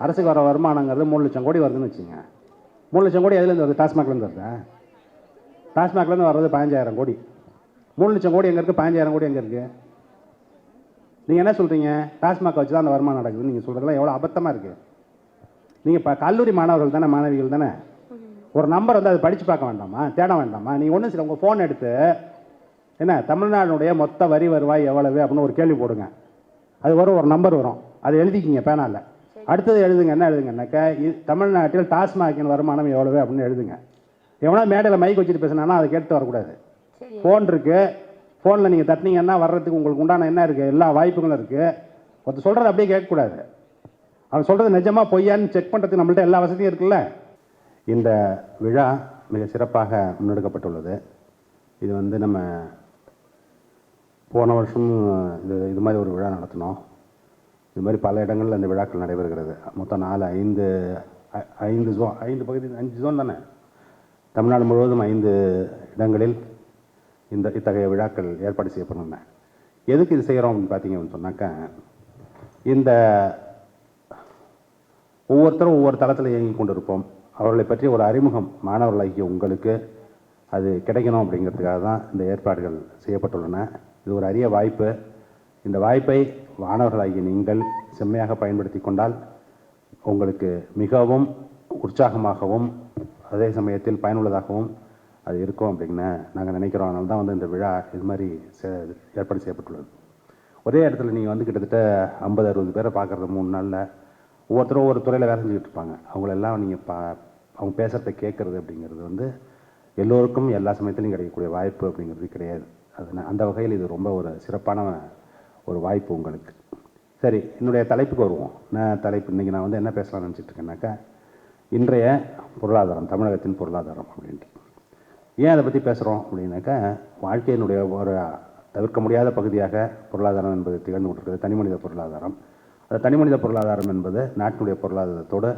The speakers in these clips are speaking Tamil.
அரசுக்கு வர வருமானங்கிறது 3 லட்சம் கோடி வருதுன்னு வச்சுங்க. 3 லட்சம் கோடி எதுலேருந்து வருது? டாஸ்மாக்லேருந்து வருதா? டாஸ்மாக்லேருந்து வர்றது 15,000 கோடி. 3 லட்சம் கோடி எங்கே இருக்குது? 15,000 கோடி எங்கே இருக்குது? நீங்கள் என்ன சொல்கிறீங்க? டாஸ்மாக் வச்சு தான் அந்த வருமானம் நடக்குதுன்னு நீங்கள் சொல்கிறதுலாம் எவ்வளோ அபத்தமாக இருக்குது. நீங்கள் இப்போ கல்லூரி மாணவர்கள் தானே, மாணவிகள் தானே, ஒரு நம்பர் வந்து அதை படித்து பார்க்க வேண்டாமா, தேட வேண்டாமா? நீங்கள் ஒன்றும் சில உங்கள் ஃபோன் எடுத்து என்ன தமிழ்நாடுடைய மொத்த வரி வருவாய் எவ்வளவு அப்படின்னு ஒரு கேள்வி போடுங்க. அது வரும், ஒரு நம்பர் வரும், அதை எழுதிக்கிங்க பேனால. அடுத்தது எழுதுங்க, என்ன எழுதுங்கன்னாக்கா தமிழ்நாட்டில் டாஸ்மாகின் வருமானம் எவ்வளவு அப்படின்னு எழுதுங்க. எவனா மேடையில் மைக் வச்சுட்டு பேசினானா அதை கேட்டு வரக்கூடாது. ஃபோன் இருக்குது, ஃபோனில் நீங்கள் தட்டினீங்கன்னா வர்றதுக்கு உங்களுக்கு உண்டான என்ன இருக்குது, எல்லா வாய்ப்புகளும் இருக்குது. ஒருத்தர் சொல்கிறது அப்படியே கேட்கக்கூடாது. அவன் சொல்கிறது நிஜமாக பொய்யான்னு செக் பண்ணுறதுக்கு நம்மள்ட்ட எல்லா வசதியும் இருக்குல்ல. இந்த விழா மிக சிறப்பாக முன்னெடுக்கப்பட்டுள்ளது. இது வந்து நம்ம போன வருஷம் இது மாதிரி ஒரு விழா நடத்தினோம். இது மாதிரி பல இடங்களில் இந்த விழாக்கள் நடைபெறுகிறது. மொத்தம் 5 பகுதி, 5 ஜோன் தானே, தமிழ்நாடு முழுவதும் 5 இடங்களில் இத்தகைய விழாக்கள் ஏற்பாடு செய்யப்படுகின்றன. எதுக்கு இது செய்கிறோம் அப்படின்னு பார்த்தீங்கன்னு சொன்னாக்கா, இந்த ஒவ்வொருத்தரும் ஒவ்வொரு தளத்தில் இயங்கி கொண்டிருப்போம். அவர்களை பற்றி ஒரு அறிமுகம் மாணவர்களாகிய உங்களுக்கு அது கிடைக்கணும் அப்படிங்கிறதுக்காக தான் இந்த ஏற்பாடுகள் செய்யப்பட்டுள்ளன. இது ஒரு அரிய வாய்ப்பு. இந்த வாய்ப்பை மாணவர்களாகிய நீங்கள் செம்மையாக பயன்படுத்தி கொண்டால் உங்களுக்கு மிகவும் உற்சாகமாகவும் அதே சமயத்தில் பயனுள்ளதாகவும் அது இருக்கும் அப்படின்னு நாங்கள் நினைக்கிறோம். அதனால தான் வந்து இந்த விழா இது மாதிரி ஏற்பாடு செய்யப்பட்டுள்ளது. ஒரே இடத்துல நீங்கள் வந்து கிட்டத்தட்ட 50-60 பேரை பார்க்குறது 3 நாளில் ஒவ்வொருத்தரும் ஒவ்வொரு துறையில் வேலை செஞ்சுக்கிட்டு இருப்பாங்க. அவங்களெல்லாம் நீங்கள் அவங்க பேசுகிறத கேட்குறது அப்படிங்கிறது வந்து எல்லோருக்கும் எல்லா சமயத்திலையும் கிடைக்கக்கூடிய வாய்ப்பு அப்படிங்கிறது கிடையாது. அந்த வகையில் இது ரொம்ப ஒரு சிறப்பான ஒரு வாய்ப்பு உங்களுக்கு. சரி, என்னுடைய தலைப்புக்கு வருவோம். இன்றைக்கி நான் வந்து என்ன பேசலாம்னு நினச்சிட்டு இருக்கேன்னாக்கா, இன்றைய பொருளாதாரம், தமிழகத்தின் பொருளாதாரம் அப்படின்ட்டு. ஏன் அதை பற்றி பேசுகிறோம் அப்படின்னாக்கா, வாழ்க்கையினுடைய ஒரு தவிர்க்க முடியாத பகுதியாக பொருளாதாரம் என்பது திகழ்ந்து கொண்டிருக்கிறது. தனிமனித பொருளாதாரம். அந்த தனிமனித பொருளாதாரம் என்பது நாட்டினுடைய பொருளாதாரத்தோடு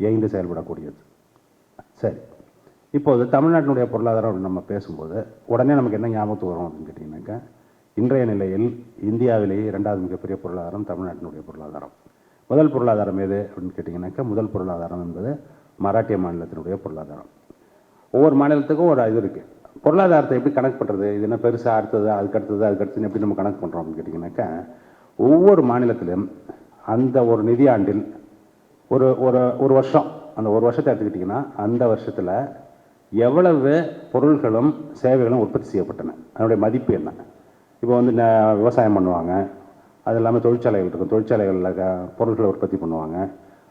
இயைந்து செயல்படக்கூடியது. சரி, இப்போது தமிழ்நாட்டினுடைய பொருளாதாரம் நம்ம பேசும்போது உடனே நமக்கு என்ன ஞாபகத்துக்கு வரும் அப்படின்னு கேட்டிங்கனாக்கா, இன்றைய நிலையில் இந்தியாவிலேயே 2வது மிகப்பெரிய பொருளாதாரம் தமிழ்நாட்டினுடைய பொருளாதாரம். முதல் பொருளாதாரம் எது அப்படின்னு கேட்டிங்கனாக்கா, முதல் பொருளாதாரம் என்பது மராட்டிய மாநிலத்தினுடைய பொருளாதாரம். ஒவ்வொரு மாநிலத்துக்கும் ஒரு இது இருக்குது. பொருளாதாரத்தை எப்படி கணக்கு பண்ணுறது, இது என்ன பெருசாக, அடுத்தது அதுக்கடுத்துன்னு எப்படி நம்ம கணக்கு பண்ணுறோம் அப்படின்னு கேட்டிங்கனாக்கா, ஒவ்வொரு மாநிலத்திலும் அந்த ஒரு நிதியாண்டில் ஒரு வருஷம், அந்த ஒரு வருஷத்தை எடுத்துக்கிட்டிங்கன்னா அந்த வருஷத்தில் எவ்வளவு பொருள்களும் சேவைகளும் உற்பத்தி செய்யப்பட்டன, அதனுடைய மதிப்பு என்ன. இப்போ வந்து விவசாயம் பண்ணுவாங்க, அது இல்லாமல் தொழிற்சாலைகள் இருக்கும், தொழிற்சாலைகளில் பொருட்களை உற்பத்தி பண்ணுவாங்க.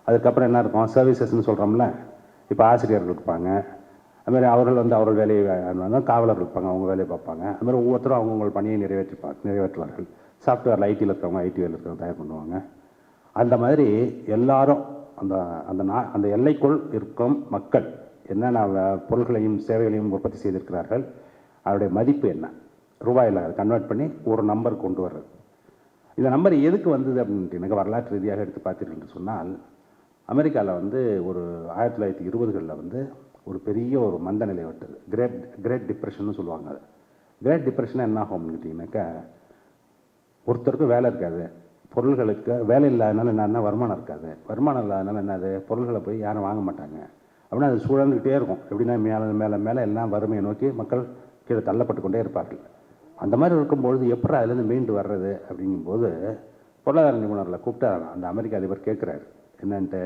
அதுக்கப்புறம் என்ன இருக்கும், சர்வீசஸ்ன்னு சொல்கிறோம்ல. இப்போ ஆசிரியர்கள் இருப்பாங்க, அதுமாதிரி அவர்கள் வந்து அவர்கள் வேலையை, காவலர்கள் இருப்பாங்க, அவங்க வேலையை பார்ப்பாங்க. அதுமாதிரி ஒவ்வொருத்தரும் அவங்கவுங்க பணியை நிறைவேற்றுவார்கள். சாஃப்ட்வேர் ஐடியில் இருக்கிறவங்க ஐடி வேலை இருக்கிறவங்க தயார் பண்ணுவாங்க. அந்த மாதிரி எல்லாரும் அந்த எல்லைக்குள் இருக்கும் மக்கள் என்னென்ன பொருட்களையும் சேவைகளையும் உற்பத்தி செய்திருக்கிறார்கள், அதனுடைய மதிப்பு என்ன, ரூபாயில் கன்வெர்ட் பண்ணி ஒரு நம்பர் கொண்டு வர்றது. இந்த நம்பர் எதுக்கு வந்தது அப்படின்ட்டு எனக்கு வரலாற்று ரீதியாக எடுத்து பார்த்தீர்கள் சொன்னால், அமெரிக்காவில் வந்து ஒரு 1920களில் வந்து ஒரு பெரிய ஒரு மந்த நிலை விட்டது. கிரேட் டிப்ரெஷன் சொல்லுவாங்க. அது கிரேட் டிப்ரெஷன் என்ன ஆகும் அப்படின்னு கேட்டிங்கனாக்கா, ஒருத்தருக்கும் வேலை இருக்காது, பொருள்களுக்கு வேலை இல்லாதனால என்னன்னா வருமானம் இருக்காது, வருமானம் இல்லாதனால என்னது, பொருள்களை போய் யாரும் வாங்க மாட்டாங்க அப்படின்னா அது சூழந்துக்கிட்டே இருக்கும். எப்படின்னா மேலே எல்லாம் வறுமையை நோக்கி மக்கள் கீழே தள்ளப்பட்டு கொண்டே இருப்பார்கள். அந்த மாதிரி இருக்கும்பொழுது எப்படி அதுலேருந்து மீண்டு வர்றது அப்படிங்கும்போது பொருளாதார நிபுணர்களை கூப்பிட்டு அந்த அமெரிக்க அதிபர் கேட்குறாரு, என்னன்ட்டு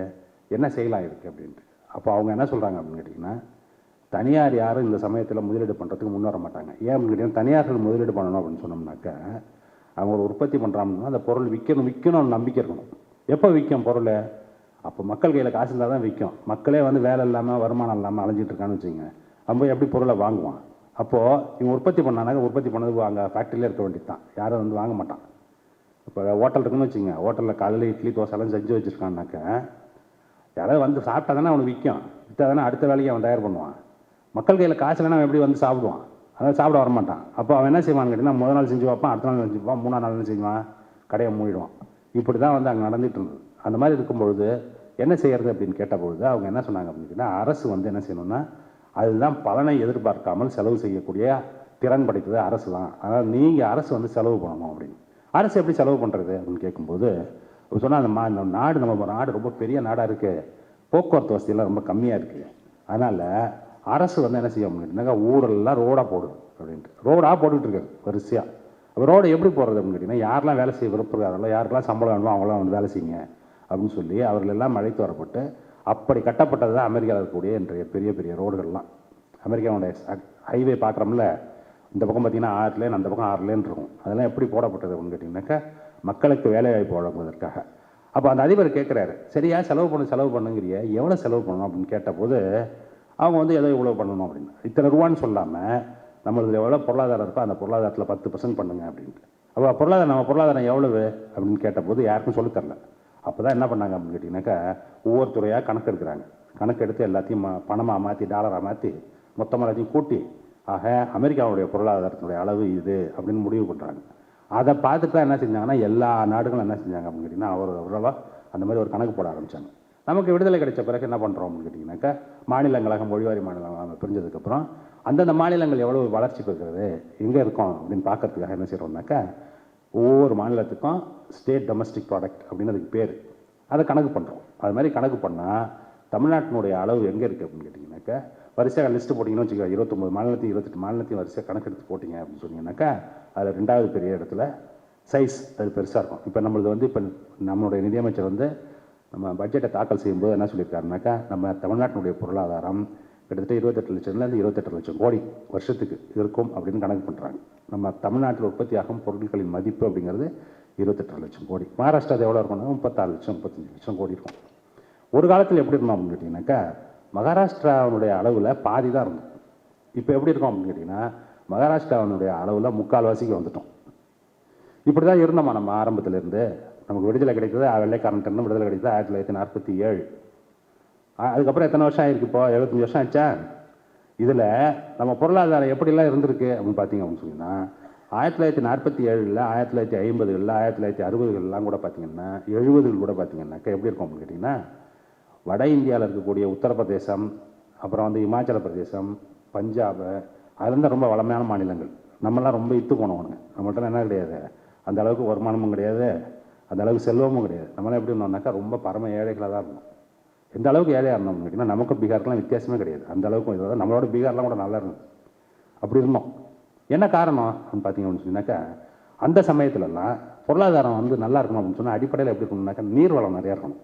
என்ன செய்யலாம் இருக்குது அப்படின்ட்டு. அப்போ அவங்க என்ன சொல்கிறாங்க அப்படின்னு கேட்டிங்கன்னா, தனியார் யாரும் இந்த சமயத்தில் முதலீடு பண்ணுறதுக்கு முன் வர மாட்டாங்க. ஏன் அப்படின்னு கேட்டிங்கன்னா, தனியார்கள் முதலீடு பண்ணணும் அப்படின்னு சொன்னோம்னாக்கா, அவங்க ஒரு உற்பத்தி பண்ணுறாங்கன்னா அந்த பொருள் விற்கணும்னு நம்பிக்கை இருக்கணும். எப்போ விற்கும் பொருள், அப்போ மக்கள் கையில் காசு இருந்தால் தான் விற்கும். மக்களே வந்து வேலை இல்லாமல் வருமானம் இல்லாமல் அலைஞ்சிட்டு இருக்கான்னு வச்சுங்க, நம்ம எப்படி பொருளை வாங்குவான். அப்போது இவங்க உற்பத்தி பண்ணானாக்க உற்பத்தி பண்ணது அங்கே ஃபேக்ட்ரியிலே இருக்க வேண்டியது தான், யாரும் வந்து வாங்க மாட்டான். இப்போ ஹோட்டல் இருக்குன்னு வச்சுங்க, ஹோட்டலில் காலையில் இட்லி தோசைலாம் செஞ்சு வச்சுருக்கான்னாக்கா யாராவது வந்து சாப்பிட்டா தானே அவனுக்கு விற்கும், விற்றா தானே அடுத்த வேலைக்கு அவன் தயார் பண்ணுவான். மக்கள் கையில் காசு இல்லைன்னா அவன் எப்படி வந்து சாப்பிடுவான், அதாவது சாப்பிட வரமாட்டான். அப்போ அவன் என்ன செய்வான்னு கேட்டிங்கன்னா, முதல் நாள் செஞ்சு வைப்பான், அடுத்த நாள் செஞ்சு வைப்பான், 3ஆம் நாள் என்ன செய்வான், கடையை மூடிடுவான். இப்படி தான் வந்து அங்கே நடந்துகிட்டு இருந்தது. அந்த மாதிரி இருக்கும்பொழுது என்ன செய்கிறது அப்படின்னு கேட்டபொழுது அவங்க என்ன சொன்னாங்க அப்படின்னு கேட்டால், அரசு வந்து என்ன செய்யணும்னா, அதுதான் பலனை எதிர்பார்க்காமல் செலவு செய்யக்கூடிய திறன் படைத்தது அரசு தான். அதனால் நீங்கள் அரசு வந்து செலவு பண்ணணும் அப்படின்னு. அரசு எப்படி செலவு பண்ணுறது அப்படின்னு கேட்கும்போது இப்போ சொன்னால் அந்த நாடு நம்ம நாடு ரொம்ப பெரிய நாடாக இருக்குது, போக்குவரத்து வசதியெல்லாம் ரொம்ப கம்மியாக இருக்குது. அதனால் அரசு வந்து என்ன செய்ய அப்படின்னாக்கா ஊரெல்லாம் ரோடாக போடுது அப்படின்ட்டு ரோடாக போட்டுக்கிட்டு இருக்காரு வரிசையாக. அப்போ ரோடு எப்படி போடுறது அப்படின்னு கேட்டிங்கன்னா, யாரெல்லாம் வேலை செய்ய விருப்பப்படுறாங்களோ, யாருக்கெல்லாம் சம்பளம் வேணுமோ அவங்களாம் வந்து வேலை செய்யுங்க அப்படின்னு சொல்லி அவர்கள் எல்லாம் அழைத்து வரப்பட்டு அப்படி கட்டப்பட்டது தான் அமெரிக்காவில் இருக்கக்கூடிய இன்றைய பெரிய பெரிய ரோடுகள்லாம். அமெரிக்காவுடைய ஹைவே பார்க்குறோம்ல, இந்த பக்கம் பார்த்தீங்கன்னா 6 லேன், அந்த பக்கம் 6 லேன் இருக்கும். அதெல்லாம் எப்படி போடப்பட்டது அப்படின்னு கேட்டிங்கனாக்கா, மக்களுக்கு வேலைவாய்ப்பு வழங்குவதற்காக. அப்போ அந்த அதிபர் கேட்குறாரு, சரியா செலவு பண்ணுங்கிறிய, எவ்வளோ செலவு பண்ணணும் அப்படின்னு கேட்டபோது அவங்க வந்து ஏதோ இவ்வளோ பண்ணணும் அப்படின்னு, இத்தனை ரூபான்னு சொல்லாமல் நம்மளுக்கு எவ்வளோ பொருளாதாரம் இருக்கோ அந்த பொருளாதாரத்தில் 10% பண்ணுங்க அப்படின்ட்டு. அப்போ நம்ம பொருளாதாரம் எவ்வளவு அப்படின்னு கேட்டபோது யாருக்கும் சொல்லித்தரல. அப்போ தான் என்ன பண்ணாங்க அப்படின்னு கேட்டிங்கனாக்கா, ஒவ்வொரு துறையாக கணக்கு எடுக்கிறாங்க. கணக்கு எடுத்து எல்லாத்தையும் பணமாக மாற்றி டாலராக மாற்றி மொத்தமாக எல்லாத்தையும் கூட்டி, ஆக அமெரிக்காவுடைய பொருளாதாரத்தினுடைய அளவு இது அப்படின்னு முடிவு பண்ணுறாங்க. அதை பார்த்துட்டு தான் என்ன செஞ்சாங்கன்னா, எல்லா நாடுகளும் என்ன செஞ்சாங்க அப்படின்னு கேட்டிங்கன்னா, அவர்களாக அந்த மாதிரி ஒரு கணக்கு போட ஆரம்பித்தாங்க. நமக்கு விடுதலை கிடைச்ச பிறகு என்ன பண்ணுறோம் அப்படின்னு கேட்டிங்கனாக்கா, மாநிலங்களாக மொழிவாரி மாநிலங்களாக பிரிஞ்சதுக்கப்புறம் அந்தந்த மாநிலங்கள் எவ்வளோ வளர்ச்சி பெறுகிறது, எங்கே இருக்கோம் அப்படின்னு பார்க்கறதுக்காக என்ன செய்கிறோம்னாக்கா, ஒவ்வொரு மாநிலத்துக்கும் ஸ்டேட் டொமஸ்டிக் ப்ராடக்ட் அப்படின்னு அதுக்கு பேர், அதை கணக்கு பண்ணுறோம். அது மாதிரி கணக்கு பண்ணால் தமிழ்நாட்டினுடைய அளவு எங்கே இருக்குது அப்படின்னு கேட்டிங்கனாக்கா, வரிசையாக லிஸ்ட்டு போட்டிங்கன்னு வச்சுக்கோ, 29 மாநிலத்தையும் 28 மாநிலத்தையும் வரிசையாக கணக்கெடுத்து போட்டிங்க அப்படின்னு சொன்னீங்கன்னாக்கா, அதில் 2வது பெரிய இடத்துல சைஸ் அது பெருசாக இருக்கும். இப்போ நம்மளுக்கு வந்து இப்போ நம்மளுடைய நிதியமைச்சர் வந்து நம்ம பட்ஜெட்டை தாக்கல் செய்யும்போது என்ன சொல்லியிருக்காருனாக்கா, நம்ம தமிழ்நாட்டினுடைய பொருளாதாரம் கிட்டத்தட்ட 28 லட்சம்லேருந்து 28 லட்சம் கோடி வருஷத்துக்கு இருக்கும் அப்படின்னு கணக்கு பண்ணுறாங்க. நம்ம தமிழ்நாட்டில் உற்பத்தி ஆகும் பொருட்களின் மதிப்பு அப்படிங்கிறது 28 லட்சம் கோடி. மகாராஷ்டிரா எவ்வளோ இருக்கும்னா 36 லட்சம் 35 லட்சம் கோடி இருக்கும். ஒரு காலத்தில் எப்படி இருந்தோம் அப்படின்னு கேட்டிங்கனாக்கா, மகாராஷ்டிராவுடைய அளவில் பாதி தான் இருந்தோம். இப்போ எப்படி இருக்கோம் அப்படின்னு கேட்டிங்கன்னா, மகாராஷ்டிராவுடைய அளவில் 3/4 வந்துட்டோம். இப்படி தான் இருந்தோமா நம்ம ஆரம்பத்திலேருந்து. நமக்கு விடுதலை கிடைத்தது வெள்ளைக்காரன்ட்டு விடுதலை கிடைத்தது 1947. அதுக்கப்புறம் எத்தனை வருஷம் ஆயிருக்கு? இப்போ 75 வருஷம் ஆச்சா. இதில் நம்ம பொருளாதாரம் எப்படிலாம் இருந்திருக்கு அப்படின்னு பார்த்தீங்க அப்படின்னு சொன்னால், 1947, 1950, 1960 கூட பார்த்தீங்கன்னா, 70 கூட பார்த்தீங்கன்னாக்கா எப்படி இருக்கும் அப்படின்னு கேட்டிங்கன்னா, வட இந்தியாவில் இருக்கக்கூடிய உத்தரப்பிரதேசம், அப்புறம் வந்து இமாச்சல பிரதேசம், பஞ்சாப், அதுலேருந்து ரொம்ப வளமையான மாநிலங்கள். நம்மளாம் ரொம்ப இத்து போனவனுங்க. நம்மள்ட்ட என்ன கிடையாது, அந்த அளவுக்கு வருமானமும் கிடையாது, அந்த அளவுக்கு செல்வமும் கிடையாது. நம்மளாம் எப்படி இருந்தோம்னாக்கா ரொம்ப பரம ஏழைகளாக தான் இருந்தோம். எந்த அளவுக்கு ஏழையாக இருந்தோம்னு கேட்டிங்கன்னா, நமக்கும் பீகாருக்குலாம் வித்தியாசமே கிடையாது. அந்த அளவுக்கு இதாக நம்மளோட பீகார்லாம் கூட நல்லா இருந்தது. அப்படி இருந்தோம். என்ன காரணம் அப்படின்னு பார்த்தீங்க அப்படின்னு சொன்னாக்கா, அந்த சமயத்துலலாம் பொருளாதாரம் வந்து நல்லா இருக்கணும் அப்படின்னு சொன்னால் அடிப்படையில் எப்படி இருக்கணும்னாக்கா, நீர் வளம் நிறையா இருக்கணும்.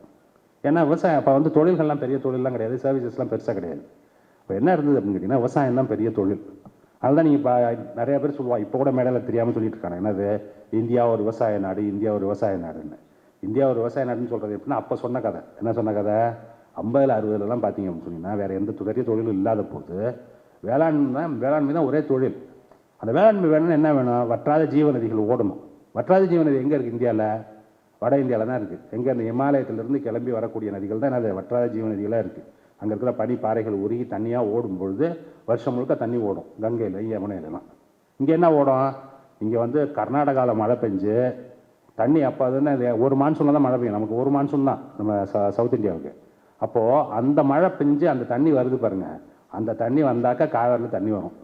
ஏன்னா விவசாயம் அப்போ வந்து தொழில்கள்லாம் பெரிய தொழிலெலாம் கிடையாது, சர்வீசஸ்லாம் பெருசாக கிடையாது. இப்போ என்ன இருந்தது அப்படின்னு கேட்டிங்கன்னா, விவசாயம் தான் பெரிய தொழில். அதுதான் நீங்கள் இப்போ நிறைய பேர் சொல்லுவாங்க, இப்போ கூட மேடையில் தெரியாமல் சொல்லிட்டு இருக்காங்க, என்னது இந்தியா ஒரு விவசாய நாடு, இந்தியா ஒரு விவசாய நாடுன்னு. இந்தியா ஒரு விவசாய நாடுன்னு சொல்கிறது எப்படின்னா, அப்போ சொன்ன கதை. என்ன சொன்ன கதை? 50, 60 பார்த்தீங்க அப்படின்னு சொன்னீங்கன்னா, வேறு எந்த பெரிய தொழிலும் இல்லாத போது வேளாண்மை தான் ஒரே தொழில். அந்த வேளாண்மை வேணும்னா என்ன வேணும்? வற்றாத ஜீவநதிகள் ஓடணும். வற்றாத ஜீவநதி எங்கே இருக்குது? இந்தியாவில் வட இந்தியாவில் தான் இருக்குது. எங்கே? இந்த இமாலயத்திலிருந்து கிளம்பி வரக்கூடிய நதிகள் தான் என்னது வற்றாத ஜீவநதிகளாக இருக்குது. அங்கே இருக்கிற பனி பாறைகள் உருகி தண்ணியாக ஓடும் பொழுது வருஷம் முழுக்க தண்ணி ஓடும், கங்கையில் யமுனையிலலாம். இங்கே என்ன ஓடும்? இங்கே வந்து கர்நாடகாவில் மழை பெஞ்சு தண்ணி அப்போ அதுன்னு ஒரு மான்சூனில் தான் மழை பெய்யும். நமக்கு ஒரு மான்சூன் தான் நம்ம சவுத் இந்தியாவுக்கு. அப்போது அந்த மழை பெஞ்சு அந்த தண்ணி வருது பாருங்கள், அந்த தண்ணி வந்தாக்கா காவேரியில் தண்ணி வரும்.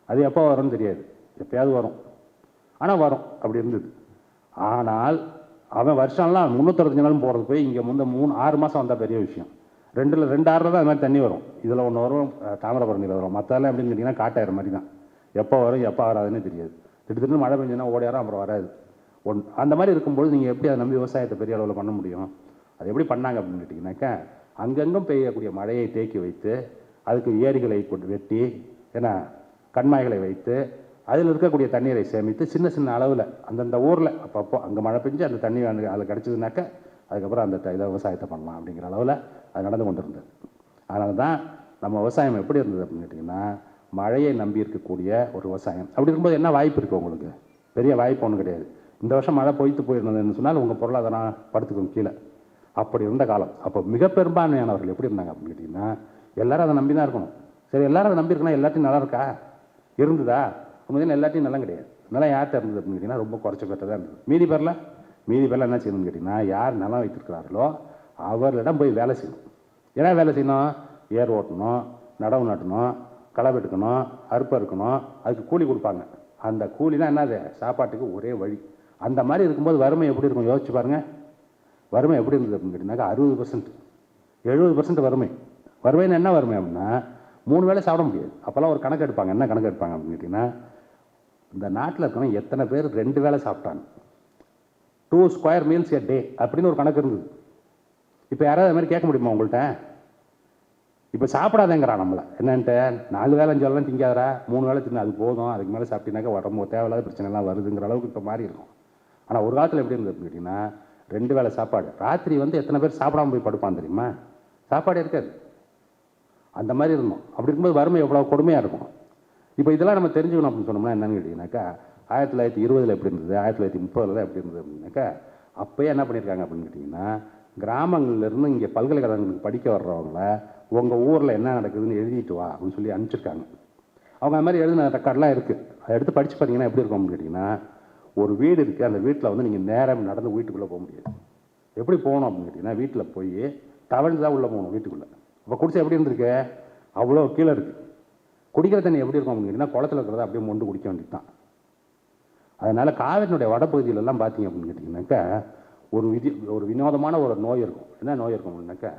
அது எப்போ வரும்னு தெரியாது, எப்போயாவது வரும், ஆனால் வரும். அப்படி இருந்தது. ஆனால் அவன் வருஷம்லாம் 365 நாளும் போகிறது போய் இங்கே 6 மாதம் வந்தால் பெரிய விஷயம். 2 ஆறில் தான் அது மாதிரி தண்ணி வரும். இதில் ஒன்று வரும், தாமிரபரணியில் வரும். மற்றெல்லாம் எப்படின்னு கேட்டிங்கன்னா காட்டாயிரம் மாதிரி தான். எப்போ வரும் எப்போ வராதுன்னு தெரியாது. திடீர்னு மழை பெஞ்சுன்னா ஓடியாரம், அப்புறம் வராது. அந்த மாதிரி இருக்கும்போது நீங்கள் எப்படி அதை நம்பி விவசாயத்தை பெரிய அளவில் பண்ண முடியும்? அது எப்படி பண்ணாங்க அப்படின்னு கேட்டிங்கனாக்கா, அங்கங்கும் பெய்யக்கூடிய மழையை தேக்கி வைத்து, அதுக்கு ஏரிகளை கொண்டு வெட்டி, ஏன்னா கண்மாய்களை வைத்து, அதில் இருக்கக்கூடிய தண்ணீரை சேமித்து சின்ன சின்ன அளவில் அந்தந்த ஊரில் அப்பப்போ அங்கே மழை பெஞ்சு அந்த தண்ணி அதில் கிடச்சிதுனாக்கா அதுக்கப்புறம் அந்த இதை விவசாயத்தை பண்ணலாம் அப்படிங்கிற அளவில் அது நடந்து கொண்டு இருந்தது. அதனால தான் நம்ம விவசாயம் எப்படி இருந்தது அப்படின்னு கேட்டிங்கன்னா, மழையை நம்பி இருக்கக்கூடிய ஒரு விவசாயம். அப்படி இருக்கும்போது என்ன வாய்ப்பு இருக்குது உங்களுக்கு? பெரிய வாய்ப்பு ஒன்றும் கிடையாது. இந்த வருஷம் மழை பொய்த்து போயிருந்ததுன்னு சொன்னால் உங்கள் பொருளாதாரம் படுத்துக்கும் கீழே. அப்படி இருந்த காலம். அப்போ மிக பெரும்பான்மையானவர்கள் எப்படி இருந்தாங்க அப்படின்னு கேட்டிங்கன்னா, எல்லோரும் அதை நம்பி தான் இருக்கணும். சரி, எல்லோரும் அதை நம்பி இருக்கணும், எல்லாத்தையும் நல்லா இருக்கா? இருந்ததா? உண்மையில எல்லாத்தையும் நல்லா கிடையாது. நிலம் யார்கிட்ட இருந்தது அப்படின்னு கேட்டிங்கன்னா ரொம்ப குறைச்ச பேர்ட்ட தான் இருந்தது. மீதி பேரில் என்ன செய்யணும்னு கேட்டிங்கன்னா, யார் நிலம் வைத்திருக்கிறார்களோ அவர்களிடம் போய் வேலை செய்யணும். ஏன்னா வேலை செய்யணும்? ஏர் ஓட்டணும், நடவு நட்டணும், களை வெட்டுக்கணும், அறுப்பு இருக்கணும், அதுக்கு கூலி கொடுப்பாங்க. அந்த கூலி தான் என்னது? சாப்பாட்டுக்கு ஒரே வழி. அந்த மாதிரி இருக்கும்போது வறுமை எப்படி இருக்கும் யோசிச்சு பாருங்கள். வறுமை எப்படி இருந்தது அப்படின்னு கேட்டிங்கனாக்கா 60%, 70% வறுமை. வறுமைன்னு என்ன வறுமை அப்படின்னா 3 வேளை சாப்பிட முடியாது. அப்போல்லாம் ஒரு கணக்கு எடுப்பாங்க. என்ன கணக்கு எடுப்பாங்க அப்படின்னு கேட்டிங்கன்னா, இந்த நாட்டில் இருக்கவங்க எத்தனை பேர் 2 வேளை சாப்பிட்டாங்க, 2 ஸ்கொயர் மீல்ஸ் எ டே அப்படின்னு ஒரு கணக்கு இருந்தது. இப்போ யாராவது அது மாதிரி கேட்க முடியுமா உங்கள்கிட்ட? இப்போ சாப்பிடாதேங்கிறான் நம்மளை. என்னன்ட்டு 4 வேளை 5 வேலைலாம் திங்காதரா, 3 வேளை தின்னு அது போதும், அதுக்கு மேலே சாப்பிட்டீங்கன்னாக்கா உடம்பு தேவையில்லாத பிரச்சனைலாம் வருதுங்கிற அளவுக்கு இப்போ மாறி இருக்கும். ஆனால் ஒரு காலத்தில் எப்படி இருந்தது அப்படின்னு கேட்டிங்கன்னா 2 வேளை சாப்பாடு. ராத்திரி எத்தனை பேர் சாப்பிடாம போய் படுப்பான் தெரியுமா? சாப்பாடு இருக்காது. அந்த மாதிரி இருந்தோம். அப்படி இருக்கும்போது வறுமை எவ்வளோ கொடுமையாக இருக்கும். இப்போ இதெல்லாம் நம்ம தெரிஞ்சுக்கணும் அப்படின்னு சொன்னோம்னா என்னன்னு கேட்டிங்கனாக்கா 1920 எப்படி இருந்தது, 1930 எப்படி இருந்தது அப்படின்னாக்கா அப்போயே என்ன பண்ணியிருக்காங்க அப்படின்னு கேட்டிங்கன்னா, கிராமங்கள்லேருந்து இங்கே பல்கலைக்கழகங்களுக்கு படிக்க வர்றவங்கள உங்கள் ஊரில் என்ன நடக்குதுன்னு எழுதிட்டு வா அப்படின்னு சொல்லி அனுப்பிச்சிருக்காங்க. அவங்க அது மாதிரி எழுதின ரெக்கார்டெலாம் இருக்குது. அதை எடுத்து படித்து பார்த்தீங்கன்னா எப்படி இருக்கும் அப்படின்னு கேட்டிங்கன்னா, ஒரு வீடு இருக்குது, அந்த வீட்டில் நீங்கள் நேரம் நடந்து வீட்டுக்குள்ளே போக முடியாது. எப்படி போகணும் அப்படின்னு கேட்டிங்கன்னா, வீட்டில் போய் தவழ்ந்து தான் உள்ளே போகணும் வீட்டுக்குள்ளே. இப்போ குடிச்சா எப்படி இருந்திருக்கு, அவ்வளோ கீழே இருக்குது. குடிக்கிற தண்ணி எப்படி இருக்கும் அப்படின்னு கேட்டிங்கன்னா, குளத்தில் இருக்கிறத அப்படியே மொண்டு குடிக்க வேண்டியது தான். அதனால் காவிரியினுடைய வடப்பகுதியிலெல்லாம் பார்த்தீங்க அப்படின்னு கேட்டிங்கனாக்கா ஒரு வினோதமான ஒரு நோய் இருக்கும். என்ன நோய் இருக்கும் அப்படின்னாக்கா,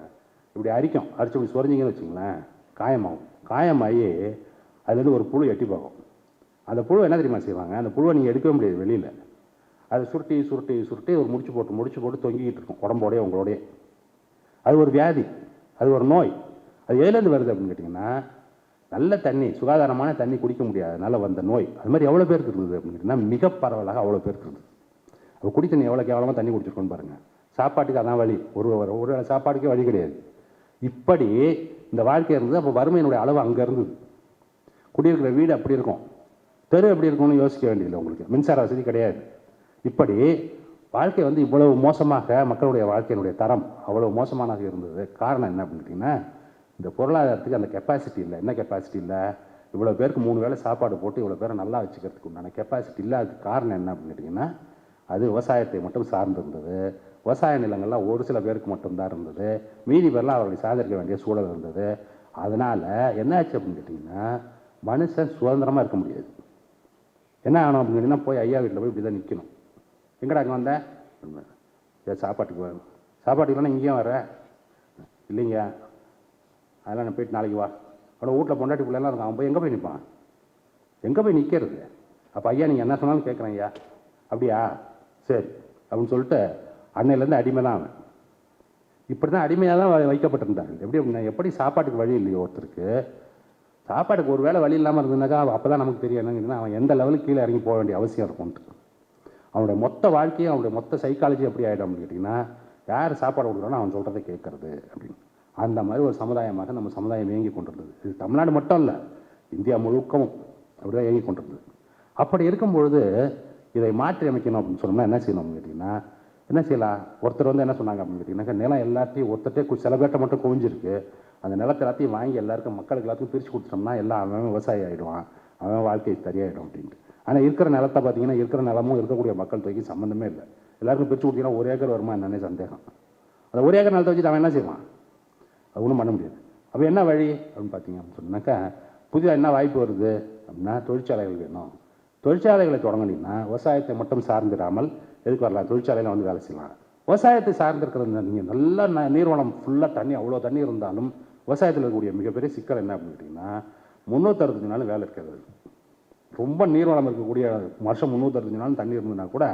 இப்படி அரிக்கும், அரிச்சு இப்படி சொரிஞ்சிங்கன்னு வச்சுங்களேன், காயமாகும். காயமாகி அதுலேருந்து ஒரு புழு எட்டி பார்க்கும். அந்த புழு என்ன தெரியுமா செய்வாங்க, அந்த புழுவை நீங்கள் எடுக்கவே முடியாது வெளியில். அதை சுருட்டி சுருட்டி சுருட்டி ஒரு முடிச்சு போட்டு தொங்கிக்கிட்டு இருக்கும் உடம்போடைய உங்களோடைய. அது ஒரு வியாதி, அது ஒரு நோய். அது எதுலேருந்து வருது அப்படின்னு கேட்டிங்கன்னா, நல்ல தண்ணி, சுகாதாரமான தண்ணி குடிக்க முடியாதனால வந்த நோய். அது மாதிரி எவ்வளோ பேருக்கு இருந்தது அப்படின்னு கேட்டிங்கன்னா, மிக பரவலாக அவ்வளோ பேருக்கு இருந்தது. அப்போ குடி தண்ணி எவ்வளோ கேவலமாக தண்ணி குடிச்சிருக்கோன்னு பாருங்கள். சாப்பாட்டுக்கு அதான் வழி, ஒரு சாப்பாட்டுக்கே வழி கிடையாது. இப்படி இந்த வாழ்க்கை இருந்தது. அப்போ வறுமையினுடைய அளவு அங்கே இருந்தது. குடியிருக்கிற வீடு அப்படி இருக்கும், தெரு எப்படி இருக்கும்னு யோசிக்க வேண்டியதில்லை உங்களுக்கு. மின்சார வசதி கிடையாது. இப்படி வாழ்க்கை இவ்வளவு மோசமாக, மக்களுடைய வாழ்க்கையினுடைய தரம் அவ்வளவு மோசமானதாக இருந்தது. காரணம் என்ன அப்படின்னு கேட்டிங்கன்னா, இந்த பொருளாதாரத்துக்கு அந்த கெப்பாசிட்டி இல்லை. என்ன கெப்பாசிட்டி இல்லை, இவ்வளோ பேருக்கு 3 வேளை சாப்பாடு போட்டு இவ்வளோ பேரை நல்லா வச்சுக்கிறதுக்கு உண்டான கெப்பாசிட்டி இல்லாததுக்கு காரணம் என்ன அப்படின்னு கேட்டிங்கன்னா, அது விவசாயத்தை மட்டும் சார்ந்திருந்தது. விவசாய நிலங்கள்லாம் ஒரு சில பேருக்கு மட்டும்தான் இருந்தது. மீதி பேர்லாம் அவர்களை சார்ந்திருக்க வேண்டிய சூழல் இருந்தது. அதனால் என்ன ஆச்சு அப்படின்னு கேட்டிங்கன்னா, மனுஷன் சுதந்திரமாக இருக்க முடியாது. என்ன ஆகணும் அப்படின்னு கேட்டிங்கன்னா, போய் ஐயா வீட்டில் போய் இப்படி தான் நிற்கணும். எங்கடா அங்கே வந்தேன், சாப்பாட்டுக்கு வரும். சாப்பாட்டுக்கு வேணா இங்கேயும் வர இல்லைங்க, அதெல்லாம் நான் போயிட்டு நாளைக்கு வா. அவ்வளோ வீட்டில் பொண்டாட்டி பிள்ளைலாம் இருக்கும். அவன் போய் எங்கே போய் நிற்பான், எங்கே போய் நிற்கிறது? அப்போ ஐயா நீங்கள் என்ன சொன்னாலும் கேட்குறேன் ஐயா. அப்படியா, சரி அப்படின்னு சொல்லிட்டு அன்னையிலேருந்து அடிமை தான் அவன். இப்படி தான் அடிமையாக தான் வைக்கப்பட்டிருந்தாங்க. எப்படி அப்படின்னா, எப்படி சாப்பாட்டுக்கு வழி இல்லையோ ஒருத்தருக்கு, சாப்பாட்டுக்கு ஒரு வேளை வழி இல்லாமல் இருந்ததுனாக்கா அப்போ தான் நமக்கு தெரியும் என்னங்கன்னா அவன் எந்த லெவலுக்கு கீழே இறங்கி போக வேண்டிய அவசியம் இருக்கும்ட்டு. அவனுடைய மொத்த வாழ்க்கையும் அவனுடைய மொத்த சைக்காலஜி எப்படி ஆகிடும் அப்படின்னு கேட்டிங்கன்னா, யார் சாப்பாடு கொடுக்குறானோ அவன் சொல்கிறத கேட்கறது அப்படின்னு. அந்த மாதிரி ஒரு சமுதாயமாக நம்ம சமுதாயம் இயங்கி கொண்டிருந்தது. இது தமிழ்நாடு மட்டும் இல்லை, இந்தியா முழுக்கவும் அப்படி தான் இயங்கி கொண்டிருந்தது. அப்படி இருக்கும்பொழுது இதை மாற்றி அமைக்கணும் அப்படின்னு சொன்னோம்னா என்ன செய்யணும் அப்படின்னு கேட்டிங்கன்னா, என்ன செய்யலாம்? ஒருத்தர் என்ன சொன்னாங்க அப்படின்னு கேட்டிங்கன்னாக்கா, நிலம் எல்லாத்தையும் ஒருத்தட்டே சில பேர்ட்ட மட்டும் குவிஞ்சிருக்கு, அந்த நிலத்தை எல்லாத்தையும் வாங்கி எல்லாருக்கும் மக்களுக்கு எல்லாத்தையும் பிரித்து கொடுத்துட்டோம்னா எல்லாம் அவன் விவசாயி ஆகிடுவான், அவன் வாழ்க்கை சரியாயிடும் அப்படின்ட்டு. ஆனால் இருக்கிற நிலத்தை பார்த்தீங்கன்னா, இருக்கிற நிலமும் இருக்கக்கூடிய மக்கள் தொகைக்கு சம்மந்தமே இல்லை. எல்லாருக்கும் பிரித்து கொடுத்தீங்கன்னா 1 ஏக்கர் வருமா என்னன்னே சந்தேகம். அந்த 1 ஏக்கர் நிலத்தை வச்சுட்டு அவன் என்ன செய்வான்? அது ஒன்றும் பண்ண முடியாது. அப்போ என்ன வழி அப்படின்னு பார்த்தீங்க அப்படின்னு சொன்னாக்கா, புதிதாக என்ன வாய்ப்பு வருது அப்படின்னா, தொழிற்சாலைகள் வேணும். தொழிற்சாலைகளை தொடங்கினீங்கன்னா விவசாயத்தை மட்டும் சார்ந்திராமல் எதுக்கு வரலாம், தொழிற்சாலையில் வேலை செய்யலாம். விவசாயத்தை சார்ந்திருக்கிற நீங்கள் நல்ல நீர்வளம் ஃபுல்லாக தண்ணி, அவ்வளோ தண்ணி இருந்தாலும் விவசாயத்தில் இருக்கக்கூடிய மிகப்பெரிய சிக்கல் என்ன அப்படின்னு கேட்டிங்கன்னா, 365 நாளும் வேலை இருக்கிறது. ரொம்ப நீர்வளம் இருக்கக்கூடிய வருஷம் 365 நாளும் தண்ணி இருந்ததுன்னா கூட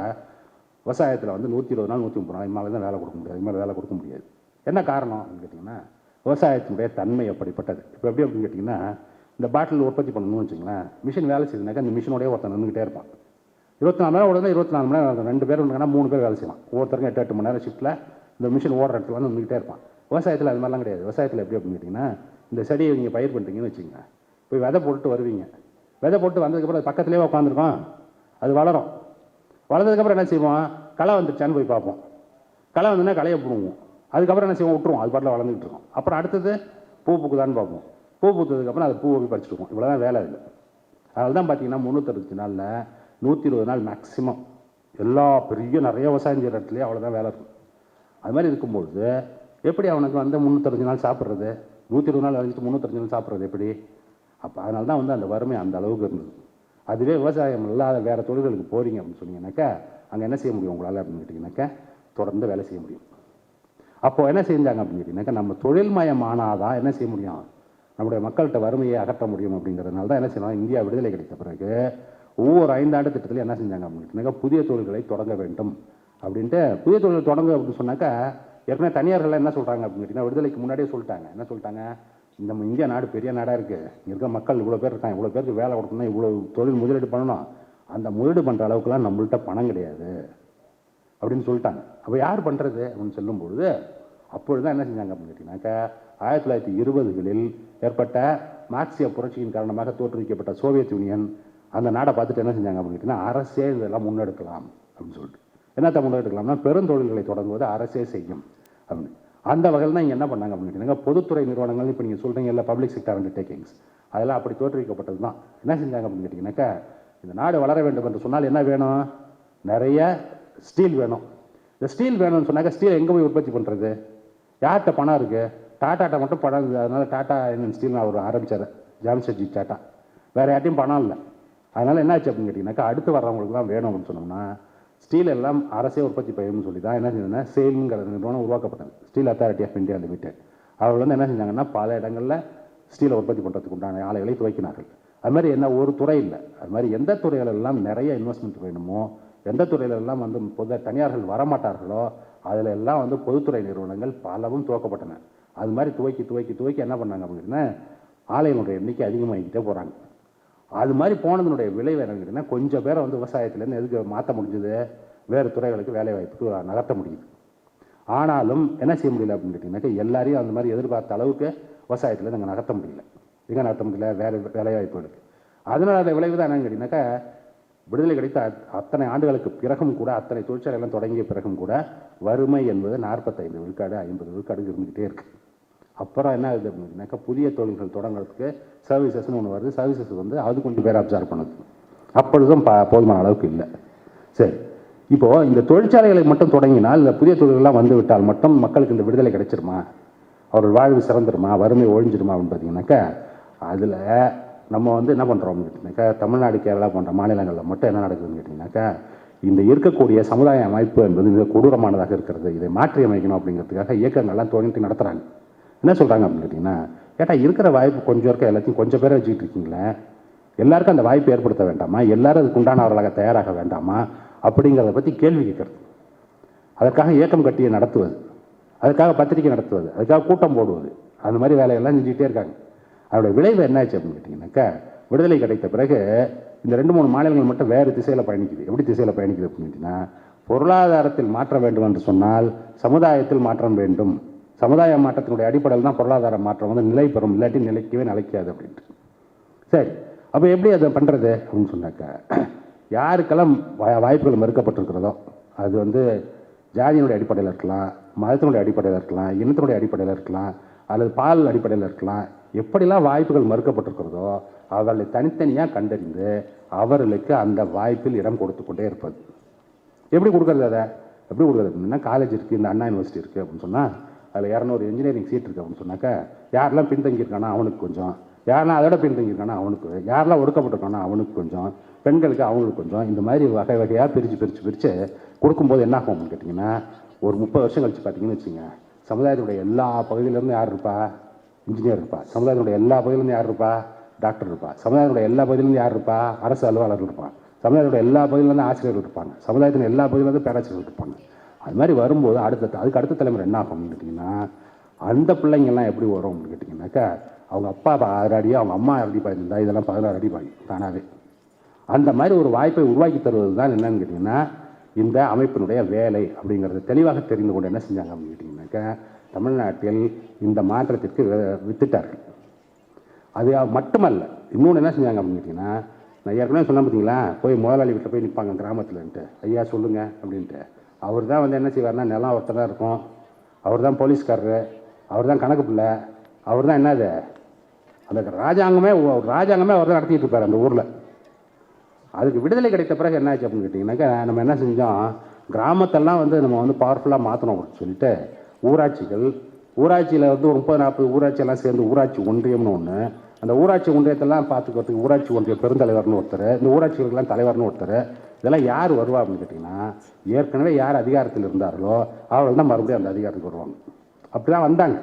விவசாயத்தில் 120 நாள் 130 நாள் மேலே தான் வேலை கொடுக்க முடியாது. இது மாதிரி வேலை கொடுக்க முடியாது. என்ன காரணம் அப்படின்னு கேட்டிங்கன்னா, விவசாயத்தினுடைய தன்மை அப்படிப்பட்டது. இப்போ எப்படி அப்படின்னு கேட்டிங்கன்னா, இந்த பாட்டில் உற்பத்தி பண்ணணும்னு வச்சுங்களேன், மிஷின் வேலை செய்யுதுனாக்கா இந்த மிஷினோடய ஒருத்தன் நின்றுக்கிட்டே இருப்பான். 24 மணி நேரம் உடனே 24 மணி நேரம் 2 பேர் இருந்தாங்கன்னா 3 பேர் வேலை செய்வான். ஒவ்வொருத்தருக்கும் 8-8 மணி நேரம் ஷிஃப்ட்டில் இந்த மிஷின் ஓடுற இடத்துல நின்றுக்கிட்டே இருப்பான். விவசாயத்தில் அது மாதிரிலாம் கிடையாது. விவசாயத்தில் எப்படி அப்படின்னு கேட்டிங்கன்னா, இந்த செடியை நீங்கள் பயிர் பண்ணுறீங்கன்னு வச்சுக்கோங்க, போய் விதை போட்டு வருவீங்க. விதை போட்டு வந்ததுக்கப்புறம் அது பக்கத்துலேயே உட்காந்துருக்கோம், அது வளரும். வளர்ந்ததுக்கப்புறம் என்ன செய்வோம், களை வந்துருச்சான்னு போய் பார்ப்போம். களை வந்துன்னா களையை போடுவோம். அதுக்கப்புறம் என்ன செய்வோம், விட்டுருவோம், அது பாட்டில் வளர்ந்துக்கிட்டு இருக்கோம். அப்புறம் அடுத்தது பூ பூக்குதான்னு பார்ப்போம். பூ பூத்ததுக்கப்புறம் அது பூவை போய் பறிச்சுருவோம். இவ்வளோ தான் வேலை இல்லை. அதனால தான் பார்த்தீங்கன்னா 365 நாளில் 120 நாள் மேக்ஸிமம் எல்லா பெரிய நிறைய விவசாயம் செய்கிற இடத்துலையே அவ்வளோதான் வேலை இருக்கும். அது மாதிரி இருக்கும்பொழுது எப்படி அவனுக்கு 365 நாள் சாப்பிட்றது, 120 நாள் வரைக்கும் 365 நாள் சாப்பிட்றது எப்படி? அப்போ அதனால தான் அந்த வறுமை அந்த அளவுக்கு இருந்தது. அதுவே விவசாயம் இல்லாத வேறு தொழில்களுக்கு போகிறீங்க அப்படின்னு சொன்னீங்கன்னாக்கா, அங்கே என்ன செய்ய முடியும் உங்களால் அப்படின்னு கேட்டிங்கனாக்கா, தொடர்ந்து வேலை செய்ய முடியும். அப்போது என்ன செஞ்சாங்க அப்படின்னு கேட்டிங்கனாக்கா, நம்ம தொழில்மயமானாதான் என்ன செய்ய முடியும், நம்முடைய மக்கள்கிட்ட வறுமையை அகற்ற முடியும். அப்படிங்கிறதுனால தான் என்ன செய்யணும், இந்தியா விடுதலை கிடைத்த பிறகு ஒவ்வொரு 5 ஆண்டு திட்டத்திலையும் என்ன செஞ்சாங்க அப்படின்னு கேட்டிங்கனாக்கா, புதிய தொழில்களை தொடங்க வேண்டும் அப்படின்ட்டு. புதிய தொழில் தொடங்க அப்படின்னு சொன்னாக்கா, ஏற்கனவே தனியார்கள் என்ன சொல்கிறாங்க அப்படின்னு கேட்டிங்கன்னா, விடுதலைக்கு முன்னாடியே சொல்லிட்டாங்க. என்ன சொல்லிட்டாங்க, நம்ம இந்தியா நாடு பெரிய நாடாக இருக்குது, இங்கே இருக்க மக்கள் இவ்வளோ பேர் இருக்காங்க, இவ்வளோ பேருக்கு வேலை கொடுக்கணும், இவ்வளோ தொழில் முதலீடு பண்ணணும், அந்த முதலீடு பண்ணுற அளவுக்குலாம் நம்மள்கிட்ட பணம் கிடையாது அப்படின்னு சொல்லிட்டாங்க. அப்போ யார் பண்ணுறது அப்படின்னு சொல்லும்பொழுது, அப்பொழுது தான் என்ன செஞ்சாங்க அப்படின்னு கேட்டிங்கனாக்கா, 1920களில் ஏற்பட்ட மார்க்சிய புரட்சியின் காரணமாக தோற்றுவிக்கப்பட்ட சோவியத் யூனியன் அந்த நாடை பார்த்துட்டு என்ன செஞ்சாங்க அப்படின்னு கேட்டிங்கன்னா, அரசே இதெல்லாம் முன்னெடுக்கலாம் அப்படின்னு சொல்லிட்டு. என்னத்தை முன்னெடுக்கலாம்னா, பெருந்தொழில்களை தொடங்குவது அரசே செய்யும் அப்படின்னு. அந்த வகையில் தான் இங்கே என்ன பண்ணாங்க அப்படின்னு கேட்டிங்கன்னா, பொதுத்துறை நிறுவனங்கள் இப்போ நீங்கள் சொல்கிறீங்க இல்லை, பப்ளிக் செக்டர் அண்டர்டேக்கிங்ஸ், அதெல்லாம் அப்படி தோற்றுவிக்கப்பட்டது தான். என்ன செஞ்சாங்க அப்படின்னு கேட்டிங்கனாக்கா, இந்த நாடு வளர வேண்டும் என்று சொன்னால் என்ன வேணும், நிறைய ஸ்டீல் வேணும். இந்த ஸ்டீல் வேணும்னு சொன்னாக்கா, ஸ்டீல் எங்கே போய் உற்பத்தி பண்ணுறது, யார்கிட்ட பணம் இருக்குது, டாட்டாட்ட மட்டும் பணம் இருக்குது. அதனால் டாட்டா ஸ்டீல் அவர் ஆரம்பித்தார், ஜாம்ஷெட்ஜி டாட்டா. வேறு யார்ட்டையும் பணம் இல்லை. அதனால் என்ன ஆச்சு அப்படின்னு கேட்டிங்கனாக்கா, அடுத்து வர்றவங்களுக்கு தான் வேணும் அப்படின்னு சொன்னோம்னா, ஸ்டீல் எல்லாம் அரசே உற்பத்தி செய்யணும்னு சொல்லி தான் என்ன செஞ்சதுன்னா, சேல்ங்கிற நிறுவனம் உருவாக்கப்பட்டது, steel authority of India limited. அவர்கள் வந்து என்ன செஞ்சாங்கன்னா, பல இடங்களில் ஸ்டீலை உற்பத்தி பண்ணுறதுக்கு உண்டான ஆலைகளை துவக்கினார்கள். அது மாதிரி என்ன ஒரு துறை இல்லை, அது மாதிரி எந்த துறைகளெல்லாம் நிறைய இன்வெஸ்ட்மெண்ட் வேணுமோ, எந்த துறையிலெல்லாம் வந்து தனியார்கள் வரமாட்டார்களோ, அதில் எல்லாம் வந்து பொதுத்துறை நிறுவனங்கள் பலவும் துவக்கப்பட்டன. அது மாதிரி துவக்கி என்ன பண்ணாங்க அப்படின்னா, ஆலையினுடைய எண்ணிக்கை அதிகமாகிக்கிட்டே போகிறாங்க. அது மாதிரி போனதுனுடைய விளைவு என்னன்னு கேட்டிங்கன்னா, கொஞ்சம் பேரை வந்து விவசாயத்துலேருந்து எதுக்கு மாற்ற முடிஞ்சது, வேறு துறைகளுக்கு வேலை வாய்ப்புக்கு நகர்த்த முடியுது. ஆனாலும் என்ன செய்ய முடியல அப்படின்னு கேட்டிங்கனாக்கா, எல்லாரையும் அந்த மாதிரி எதிர்பார்த்த அளவுக்கு விவசாயத்தில் நாங்கள் நகர்த்த முடியல. எங்கே நகர்த்த முடியல, வேறு வேலை வாய்ப்புகளுக்கு. அதனால் அந்த விளைவு தான் என்னன்னு கேட்டிங்கனாக்கா, விடுதலை கிடைத்த அத்தனை ஆண்டுகளுக்கு பிறகும் கூட, அத்தனை தொழிற்சாலைகளும் தொடங்கிய பிறகும் கூட வறுமை என்பது 45 விழுக்காடு 50 விழுக்காடு இருந்துக்கிட்டே இருக்குது. அப்புறம் என்ன ஆகுது அப்படின்னாக்கா, புதிய தொழில்கள் தொடங்குறதுக்கு சர்வீசஸ்ன்னு ஒன்று வருது. சர்வீசஸ் வந்து அது கொஞ்சம் பேர் அப்சர்வ் பண்ணுது. அப்பொழுதும் போதுமான அளவுக்கு இல்லை. சரி, இப்போது இந்த தொழிற்சாலைகளை மட்டும் தொடங்கினால், இந்த புதிய தொழில்கள்லாம் வந்து விட்டால் மட்டும் மக்களுக்கு இந்த விடுதலை கிடைச்சிருமா, அவர்கள் வாழ்வு சிறந்துருமா, வறுமை ஒழிஞ்சிருமா அப்படின்னு பார்த்தீங்கன்னாக்கா, அதில் நம்ம வந்து என்ன பண்ணுறோம் கேட்டிங்கனாக்கா, தமிழ்நாடு கேரளா போன்ற மாநிலங்களில் மட்டும் என்ன நடக்குதுன்னு கேட்டிங்கனாக்கா, இந்த இருக்கக்கூடிய சமுதாய அமைப்பு என்பது மிக கொடூரமானதாக இருக்கிறது. இதை மாற்றி அமைக்கணும் அப்படிங்கிறதுக்காக இயக்கங்கள்லாம் தோணிட்டு நடத்துகிறாங்க. என்ன சொல்கிறாங்க அப்படின்னு கேட்டிங்கன்னா, கேட்டால் இருக்கிற வாய்ப்பு கொஞ்சம் இருக்க எல்லாத்தையும் கொஞ்சம் பேரை வச்சுக்கிட்டு இருக்கீங்களே, எல்லாருக்கும் அந்த வாய்ப்பு ஏற்படுத்த வேண்டாமா, எல்லாரும் அதுக்கு உண்டானவர்களாக தயாராக வேண்டாமா அப்படிங்கிறத பற்றி கேள்வி கேட்குறது. அதற்காக இயக்கம் கட்டியை நடத்துவது, அதுக்காக பத்திரிகை நடத்துவது, அதுக்காக கூட்டம் போடுவது, அந்த மாதிரி வேலையெல்லாம் செஞ்சுக்கிட்டே இருக்காங்க. அதோட விளைவு என்னாச்சு அப்படின்னு கேட்டிங்கனாக்கா, விடுதலை கிடைத்த பிறகு இந்த 2-3 மாநிலங்கள் மட்டும் வேறு திசையில் பயணிக்குது. எப்படி திசையில் பயணிக்குது அப்படின்னு கேட்டிங்கன்னா, பொருளாதாரத்தில் மாற்ற வேண்டும் என்று சொன்னால் சமுதாயத்தில் மாற்றம் வேண்டும், சமுதாய மாற்றத்தினுடைய அடிப்படையில் தான் பொருளாதார மாற்றம் வந்து நிலை பெறும், இல்லாட்டி நிலைக்கவே நிலைக்காது அப்படின்ட்டு. சரி, அப்போ எப்படி அதை பண்ணுறது அப்படின்னு சொன்னாக்கா, யாருக்கெல்லாம் வாய்ப்புகள் மறுக்கப்பட்டிருக்கிறதோ, அது வந்து ஜாதியினுடைய அடிப்படையில் இருக்கலாம், மதத்தினுடைய அடிப்படையில் இருக்கலாம், இனத்தினுடைய அடிப்படையில் இருக்கலாம், அல்லது பால் அடிப்படையில் இருக்கலாம், எப்படிலாம் வாய்ப்புகள் மறுக்கப்பட்டிருக்கிறதோ அவர்களை தனித்தனியாக கண்டறிந்து அவர்களுக்கு அந்த வாய்ப்பில் இடம் கொடுத்து கொண்டே இருப்பது. எப்படி கொடுக்குறது, அதை எப்படி கொடுக்குறது அப்படின்னா, காலேஜ் இருக்குது, இந்த அண்ணா யூனிவர்சிட்டி இருக்குது அப்படின்னு சொன்னால் அதில் 200 இன்ஜினியரிங் சீட் இருக்குது அப்படின்னு சொன்னாக்கா, யாரெல்லாம் பின்தங்கியிருக்கானா அவனுக்கு கொஞ்சம், யாரெல்லாம் அதோட பின்தங்கியிருக்கானா அவனுக்கு, யாரெல்லாம் ஒடுக்கப்பட்டிருக்கானா அவனுக்கு கொஞ்சம், பெண்களுக்கு அவங்களுக்கு கொஞ்சம், இந்த மாதிரி வகை வகையாக பிரித்து கொடுக்கும்போது என்ன ஆகும் அப்படின்னு கேட்டிங்கன்னா, ஒரு 30 வருஷம் கழிச்சு பார்த்தீங்கன்னு வச்சுங்க, சமுதாயத்துடைய எல்லா பகுதியிலேருந்து யார் இருப்பா, இன்ஜினியர் இருப்பா. சமுதாயத்தினுடைய எல்லா பகுதியிலேருந்து யார் இருப்பா, டாக்டர் இருப்பா. சமுதாயத்தினுடைய எல்லா பகுதியிலேருந்து யார் இருப்பா, அரசு அலுவலர்கள் இருப்பான். சமுதாயத்துடைய எல்லா பகுதியிலேருந்து ஆசிரியர்கள் இருப்பாங்க. சமுதாயத்தின் எல்லா பகுதியிலேருந்து பேராசிரியர்கள் இருப்பாங்க. அது மாதிரி வரும்போது அதுக்கு அடுத்த தலைமுறை என்ன ஆகும் அப்படின்னு கேட்டிங்கன்னா, அந்த பிள்ளைங்கள்லாம் எப்படி வரும் அப்படின்னு கேட்டிங்கன்னாக்கா, அவங்க அப்பா 6 அடி, அவங்க அம்மா 6 அடி பாய்ந்தா, இதெல்லாம் 16 அடி பாய் தானாகவே. அந்த மாதிரி ஒரு வாய்ப்பை உருவாக்கி தருவது தான் என்னன்னு கேட்டிங்கன்னா இந்த அமைப்பினுடைய வேலை அப்படிங்கிறது தெளிவாக தெரிந்து கொண்டு என்ன செஞ்சாங்க அப்படின்னு கேட்டிங்கன்னாக்கா, தமிழ்நாட்டில் இந்த மாற்றத்திற்கு வித்துட்டார்கள். அது மட்டுமல்ல, இன்னொன்று என்ன செஞ்சாங்க அப்படின்னு கேட்டிங்கன்னா, நான் ஏற்கனவே சொன்னேன் பார்த்தீங்களா, போய் முதலாளி வீட்டில் போய் நிற்பாங்க கிராமத்துலன்ட்டு, ஐயா சொல்லுங்கள் அப்படின்ட்டு. அவர் தான் வந்து என்ன செய்வார்னா, நிலம் ஒருத்தர் தான் இருக்கும், அவர் தான் போலீஸ்காரரு, அவர் தான் கணக்கு பிள்ளை, அவர் தான் என்னது அந்த ராஜாங்கமே அவர் தான் நடத்திட்டு இருப்பார் அந்த ஊரில். அதுக்கு விடுதலை கிடைத்த பிறகு என்ன ஆச்சு அப்படின்னு கேட்டிங்கனாக்கா, நம்ம என்ன செஞ்சோம், கிராமத்தெல்லாம் வந்து நம்ம வந்து பவர்ஃபுல்லாக மாற்றணும் அப்படின்னு சொல்லிட்டு ஊராட்சியில் வந்து ஒரு 30-40 ஊராட்சியெல்லாம் சேர்ந்து ஊராட்சி ஒன்றியம்னு ஒன்று, அந்த ஊராட்சி ஒன்றியத்தெல்லாம் பார்த்துக்கிறதுக்கு ஊராட்சி ஒன்றிய பெருந்தலைவர்னு ஒருத்தர், இந்த ஊராட்சிகளுக்கெல்லாம் தலைவர்னு ஒருத்தர், இதெல்லாம் யார் வருவா அப்படின்னு கேட்டிங்கன்னா, ஏற்கனவே யார் அதிகாரத்தில் இருந்தார்களோ அவர்கள் தான் மறுபடியும் அந்த அதிகாரத்துக்கு வருவாங்க. அப்படி தான் வந்தாங்க.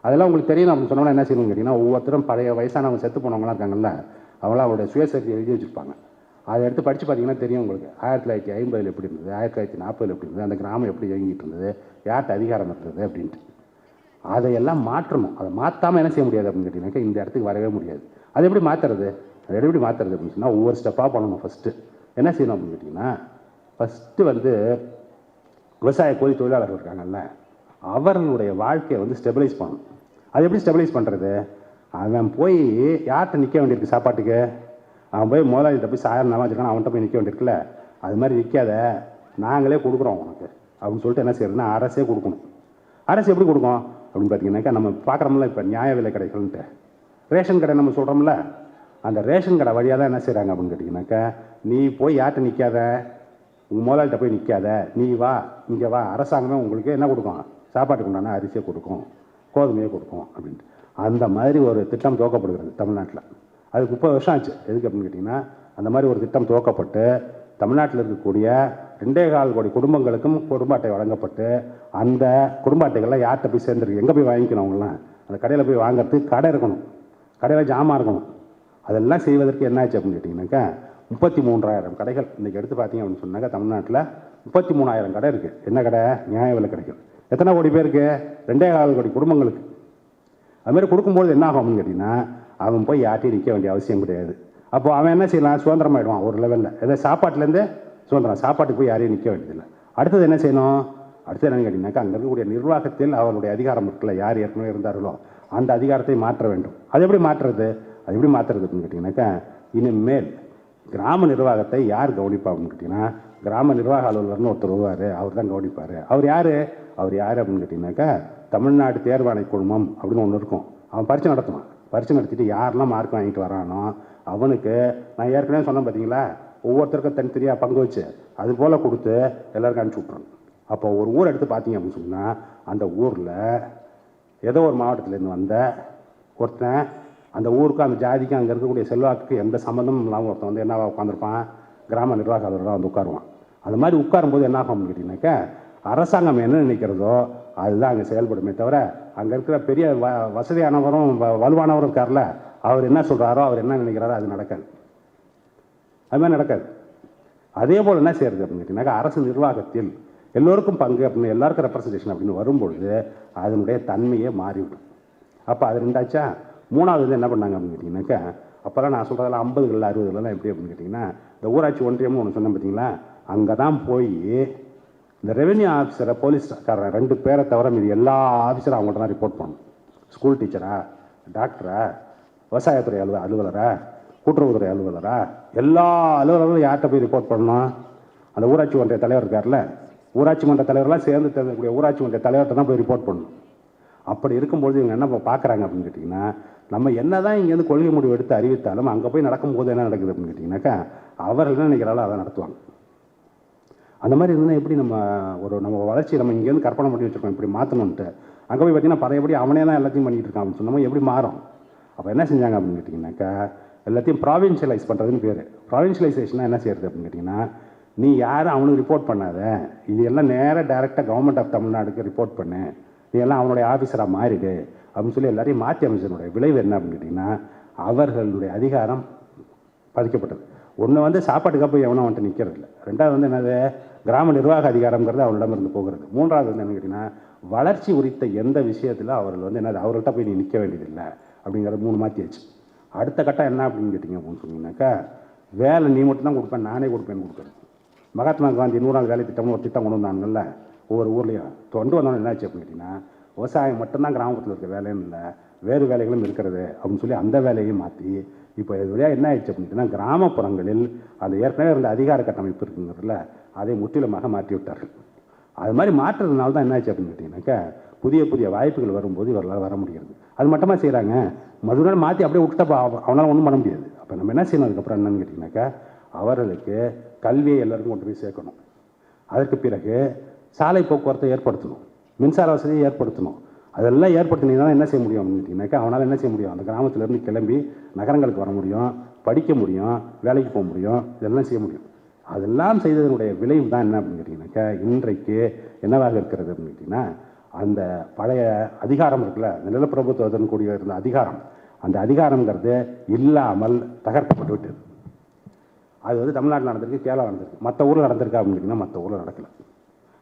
அதெல்லாம் உங்களுக்கு தெரியணும் அப்படின்னு சொன்னோம்னா என்ன செய்யணும்னு கேட்டிங்கன்னா, ஒவ்வொருத்தரும் பழைய வயசானவங்க செத்து போனவங்களாம் இருக்காங்கல்ல, அவங்களாம் அவருடைய சுயசரிதை எழுதி வச்சுருப்பாங்க. அதை எடுத்து படித்து பார்த்தீங்கன்னா தெரியும் உங்களுக்கு. 1950 எப்படி இருந்தது, 1940 எப்படி இருந்தது, அந்த கிராமம் எப்படி இயங்கிட்டு இருந்தது, யார்கிட்ட அதிகாரம் இருந்தது அப்படின்ட்டு. அதையெல்லாம் மாற்றணும். அதை மாற்றாமல் என்ன செய்ய முடியாது அப்படின்னு கேட்டிங்கனாக்கா இந்த இடத்துக்கு வரவே முடியாது. அது எப்படி மாற்றுறது, அது எப்படி மாற்றுறது அப்படின்னு சொன்னால் ஒவ்வொரு ஸ்டெப்பாக பண்ணணும். ஃபஸ்ட்டு என்ன செய்யணும் அப்படின்னு கேட்டிங்கன்னா, ஃபஸ்ட்டு வந்து விவசாய கூலி தொழிலாளர்கள் இருக்காங்கல்ல, அவர்களுடைய வாழ்க்கையை வந்து ஸ்டெபிலைஸ் பண்ணணும். அது எப்படி ஸ்டெபிலைஸ் பண்ணுறது? அவன் போய் யார்கிட்ட நிற்க வேண்டியிருக்கு சாப்பாட்டுக்கு? அவன் போய் முதலாளிகிட்ட போய் 1000 நாளாக வச்சுருக்கான், அவன்கிட்ட போய் நிற்க வேண்டியிருக்குல்ல. அது மாதிரி நிற்காத, நாங்களே கொடுக்குறோம் உனக்கு அப்படின்னு சொல்லிட்டு என்ன செய்யறதுன்னா அரசே கொடுக்கணும். அரசு எப்படி கொடுக்கும் அப்படின்னு பார்த்தீங்கன்னாக்கா, நம்ம பார்க்குறோம்ல இப்போ நியாய விலை கடைகள்ன்ட்டு ரேஷன் கடை நம்ம சொல்கிறோம்ல, அந்த ரேஷன் கடை வழியாக தான் என்ன செய்கிறாங்க அப்படின்னு கேட்டிங்கனாக்கா, நீ போய் யார்கிட்ட நிற்காத, உங்கள் முதலாளிகிட்ட போய் நிற்காத, நீ வா இங்கே வா, அரசாங்கமே உங்களுக்கு என்ன கொடுக்கும், சாப்பாட்டுக்கு உண்டான அரிசியை கொடுக்கும், கோதுமையை கொடுக்கும் அப்படின்ட்டு. அந்த மாதிரி ஒரு திட்டம் துவக்கப்படுகிறது தமிழ்நாட்டில். அதுக்கு 30 வருஷம் ஆச்சு. எதுக்கு அப்படின்னு கேட்டிங்கன்னா, அந்த மாதிரி ஒரு திட்டம் துவக்கப்பட்டு தமிழ்நாட்டில் இருக்கக்கூடிய 2.25 கோடி குடும்பங்களுக்கும் குடும்ப அட்டை வழங்கப்பட்டு, அந்த குடும்ப அட்டைகள்லாம் யார்கிட்ட போய் சேர்ந்துருக்கு, எங்கே போய் வாங்கிக்கணும் அவங்களாம்? அந்த கடையில் போய் வாங்கிறதுக்கு கடை இருக்கணும், கடையில் ஜாமான் இருக்கணும். அதெல்லாம் செய்வதற்கு என்ன ஆச்சு அப்படின்னு கேட்டிங்கனாக்கா, 33,000 கடைகள் இன்றைக்கி எடுத்து பார்த்தீங்க அப்படின்னு சொன்னாக்கா தமிழ்நாட்டில் 33,000 கடை இருக்குது. என்ன கடை? நியாய விலை கடைகள். எத்தனை கோடி பேருக்கு? 2.25 கோடி குடும்பங்களுக்கு. அதுமாதிரி கொடுக்கும்போது என்ன ஆகும் அப்படின்னு கேட்டிங்கன்னா, அவன் போய் யார்ட்டையும் நிற்க வேண்டிய அவசியம் கிடையாது. அப்போ அவன் என்ன செய்யலாம், சுதந்திரமாயிடுவான் ஒரு லெவலில். எதாவது சாப்பாட்டிலேருந்து சுதந்திரம், சாப்பாட்டுக்கு போய் யாரையும் நிற்க வேண்டியதில்லை. அடுத்தது என்ன செய்யணும், அடுத்தது என்னன்னு கேட்டிங்கனாக்கா, அங்கே இருக்கக்கூடிய நிர்வாகத்தில் அவருடைய அதிகாரம் இருக்குல்ல, யார் ஏற்கனவே இருந்தார்களோ அந்த அதிகாரத்தை மாற்ற வேண்டும். அது எப்படி மாற்றுறது, அது எப்படி மாற்றுறது அப்படின்னு கேட்டிங்கனாக்கா, இனிமேல் கிராம நிர்வாகத்தை யார் கவனிப்பா அப்படின்னு கேட்டிங்கன்னா, கிராம நிர்வாக அலுவலர்னு ஒருத்தர் வருவார், அவர் தான் கவனிப்பார். அவர் யார் அப்படின்னு கேட்டிங்கனாக்கா, தமிழ்நாடு தேர்வாணை குழுமம் அப்படின்னு ஒன்று இருக்கும். அவன் பரீட்சை நடத்துவான். பரீட்சை நடத்திட்டு யாரெல்லாம் மார்க் வாங்கிட்டு வரானோ அவனுக்கு, நான் ஏற்கனவே சொன்னேன் பார்த்தீங்களா, ஒவ்வொருத்தருக்கும் தனித்தனியாக பங்கு வச்சு அது போல் கொடுத்து எல்லாருக்கும் அனுப்பிச்சி விட்றணும். அப்போ ஒரு ஊர் எடுத்து பார்த்தீங்க அப்படின்னு சொன்னால், அந்த ஊரில் ஏதோ ஒரு மாவட்டத்திலேருந்து வந்த ஒருத்தன், அந்த ஊருக்கு அந்த ஜாதிக்கும் அங்கே இருக்கக்கூடிய செல்வாக்குக்கு எந்த சம்மந்தமும் இல்லாமல் ஒருத்தன் வந்து என்னவா உட்காந்துருப்பான், கிராம நிர்வாக அலுவலராக வந்து உட்காருவான். அது மாதிரி உட்காரும்போது என்ன ஆகும் கேட்டிங்கனாக்கா, அரசாங்கம் என்ன நினைக்கிறதோ அதுதான் அங்கே செயல்படுமே தவிர, அங்கே இருக்கிற பெரிய வசதியானவரும் வலுவானவரும் இருக்கார்ல, அவர் என்ன சொல்கிறாரோ, அவர் என்ன நினைக்கிறாரோ அது நடக்காது. அது மாதிரி நடக்காது. அதே போல் என்ன செய்யறது அப்படின்னு கேட்டிங்கனாக்கா, அரசு நிர்வாகத்தில் எல்லோருக்கும் பங்கு அப்படின்னு, எல்லாருக்கும் ரெப்ரசன்டேஷன் அப்படின்னு வரும்பொழுது அதனுடைய தன்மையே மாறிவிடும். அப்போ அது ரெண்டாச்சா. மூணாவது வந்து என்ன பண்ணாங்க அப்படின்னு கேட்டிங்கனாக்கா, அப்போல்லாம் நான் சொல்கிறதெல்லாம் 50களில் 60களெல்லாம் எப்படி அப்படின்னு கேட்டிங்கன்னா, இந்த ஊராட்சி ஒன்றியம்னு ஒன்று சொன்னேன் பார்த்தீங்களா, அங்கே தான் போய் இந்த ரெவென்யூ ஆஃபீஸரை, போலீஸ்காரன் 2 பேரை தவிர மீது எல்லா ஆஃபீஸரும் அவங்கள்ட்ட தான் ரிப்போர்ட் பண்ணணும். ஸ்கூல் டீச்சரா, டாக்டரா, விவசாயத்துறை அலுவலரா, கூட்டுறவுத்துறை அலுவலரா, எல்லா அலுவலர்களும் யார்கிட்ட போய் ரிப்போர்ட் பண்ணணும்? அந்த ஊராட்சி ஒன்றிய தலைவர் இருக்கார்ல, ஊராட்சி மன்ற தலைவரெலாம் சேர்ந்து தேர்ந்தெடுக்கக்கூடிய ஊராட்சி ஒன்றிய தலைவர்கிட்ட தான் போய் ரிப்போர்ட் பண்ணணும். அப்படி இருக்கும்போது இவங்க என்ன பார்க்குறாங்க அப்படின்னு கேட்டிங்கன்னா, நம்ம என்ன தான் இங்கேருந்து கொள்கை முடிவு எடுத்து அறிவித்தாலும் அங்கே போய் நடக்கும்போது என்ன நடக்குது அப்படின்னு கேட்டிங்கனாக்கா, அவர்கள் என்ன நினைக்கிறாங்களோ அதை நடத்துவாங்க. அந்த மாதிரி இருந்தால் எப்படி நம்ம வளர்ச்சி நம்ம இங்கேருந்து கற்பனை பண்ணி வச்சுருக்கோம் இப்படி மாற்றணுன்ட்டு, அங்கே போய் பார்த்தீங்கன்னா பழையபடி அவனே தான் எல்லாத்தையும் பண்ணிகிட்டு இருக்கான் அப்படின்னு சொன்னோம், எப்படி மாறும்? அப்போ என்ன செஞ்சாங்க அப்படின்னு கேட்டிங்கனாக்கா, எல்லாத்தையும் ப்ராவின்ஷியலைஸ் பண்ணுறதுன்னு பேர். ப்ராவின்ஷியலைசேஷனாக என்ன செய்யறது அப்படின்னு கேட்டிங்கன்னா, நீ யாரும் அவனுக்கு ரிப்போர்ட் பண்ணாத, இது எல்லாம் நேராக டைரெக்டாக கவர்மெண்ட் ஆஃப் தமிழ்நாடுக்கு ரிப்போர்ட் பண்ணு, நீ எல்லாம் அவனுடைய ஆஃபீஸராக மாறிடு அப்படின்னு சொல்லி எல்லாரையும் மாற்றி அமைச்சனுடைய விளைவு என்ன அப்படின்னு கேட்டிங்கன்னா, அவர்களுடைய அதிகாரம் பதிக்கப்பட்டது. ஒன்று வந்து சாப்பாட்டுக்காக போய் எவனும் அவன்கிட்ட நிற்கிறது இல்லை. ரெண்டாவது வந்து என்னது, கிராம நிர்வாக அதிகாரங்கிறது அவனிடமிருந்து போகிறது. மூன்றாவது வந்து என்ன கேட்டிங்கன்னா, வளர்ச்சி குறித்த எந்த விஷயத்தில் அவர்கள் வந்து என்னது, அவர்கள்ட்ட போய் நீ நிற்க வேண்டியதில்லை அப்படிங்கிறது 3 மாற்றியாச்சு. அடுத்த கட்டம் என்ன அப்படின்னு கேட்டிங்க அப்படின்னு சொன்னீங்கன்னாக்கா, வேலை நீ மட்டும் தான் கொடுப்பேன், நானே கொடுப்பேன்னு கொடுக்குறது. மகாத்மா காந்தி 100 நாள் வேலை திட்டம்னு ஒரு திட்டம் கொண்டு வந்தாங்கல்ல, ஒவ்வொரு ஊர்லேயும் கொண்டு வந்தோன்னு என்னாச்சு அப்படின்னு கேட்டிங்கன்னா, விவசாயம் மட்டும்தான் கிராமத்தில் இருக்க வேலைன்னு இல்லை, வேறு வேலைகளும் இருக்கிறது அப்படின்னு சொல்லி அந்த வேலையும் மாற்றி இப்போ இது வழியாக என்ன ஆயிடுச்சு அப்படின்னா, கிராமப்புறங்களில் அந்த ஏற்கனவே இருந்த அதிகார கட்டமைப்பு இருக்குங்கிறதுல அதை முற்றிலுமாக மாற்றி விட்டார்கள். அது மாதிரி மாற்றுறதுனால தான் என்ன ஆச்சு அப்படின்னு கேட்டிங்கனாக்கா, புதிய புதிய வாய்ப்புகள் வரும்போது இவர்களால் வர முடியாது. அது மட்டுமா செய்கிறாங்க, மறுநாள் மாற்றி அப்படியே விட்டுட்டப்போ அவனால் ஒன்றும் பண்ண முடியாது. அப்போ நம்ம என்ன செய்யணும் அதுக்கப்புறம் என்னன்னு கேட்டிங்கனாக்கா, அவர்களுக்கு கல்வியை எல்லாருக்கும் கொண்டு போய் சேர்க்கணும். அதற்கு பிறகு சாலை போக்குவரத்தை ஏற்படுத்தணும், மின்சார வசதியை ஏற்படுத்தணும். அதெல்லாம் ஏற்படுத்தினீங்கன்னா என்ன செய்ய முடியும் அப்படின்னு கேட்டிங்கனாக்கா, அவனால் என்ன செய்ய முடியும், அந்த கிராமத்திலேருந்து கிளம்பி நகரங்களுக்கு வர முடியும், படிக்க முடியும், வேலைக்கு போக முடியும், இதெல்லாம் செய்ய முடியும். அதெல்லாம் செய்ததனுடைய விளைவு தான் என்ன அப்படின்னு கேட்டிங்கனாக்கா, இன்றைக்கு என்னவாக இருக்கிறது அப்படின்னு கேட்டிங்கன்னா, அந்த பழைய அதிகாரம் இருக்குல்ல, நிலப்பிரபுத்துவத்துடன் கூடிய இருந்த அதிகாரம், அந்த அதிகாரங்கிறது இல்லாமல் தகர்க்கப்பட்டு விட்டது. அது வந்து தமிழ்நாட்டில் நடந்திருக்கு, கேரளா நடந்திருக்கு. மற்ற ஊரில் நடந்திருக்கா அப்படின்னு கேட்டிங்கன்னா மற்ற ஊரில் நடக்கலை.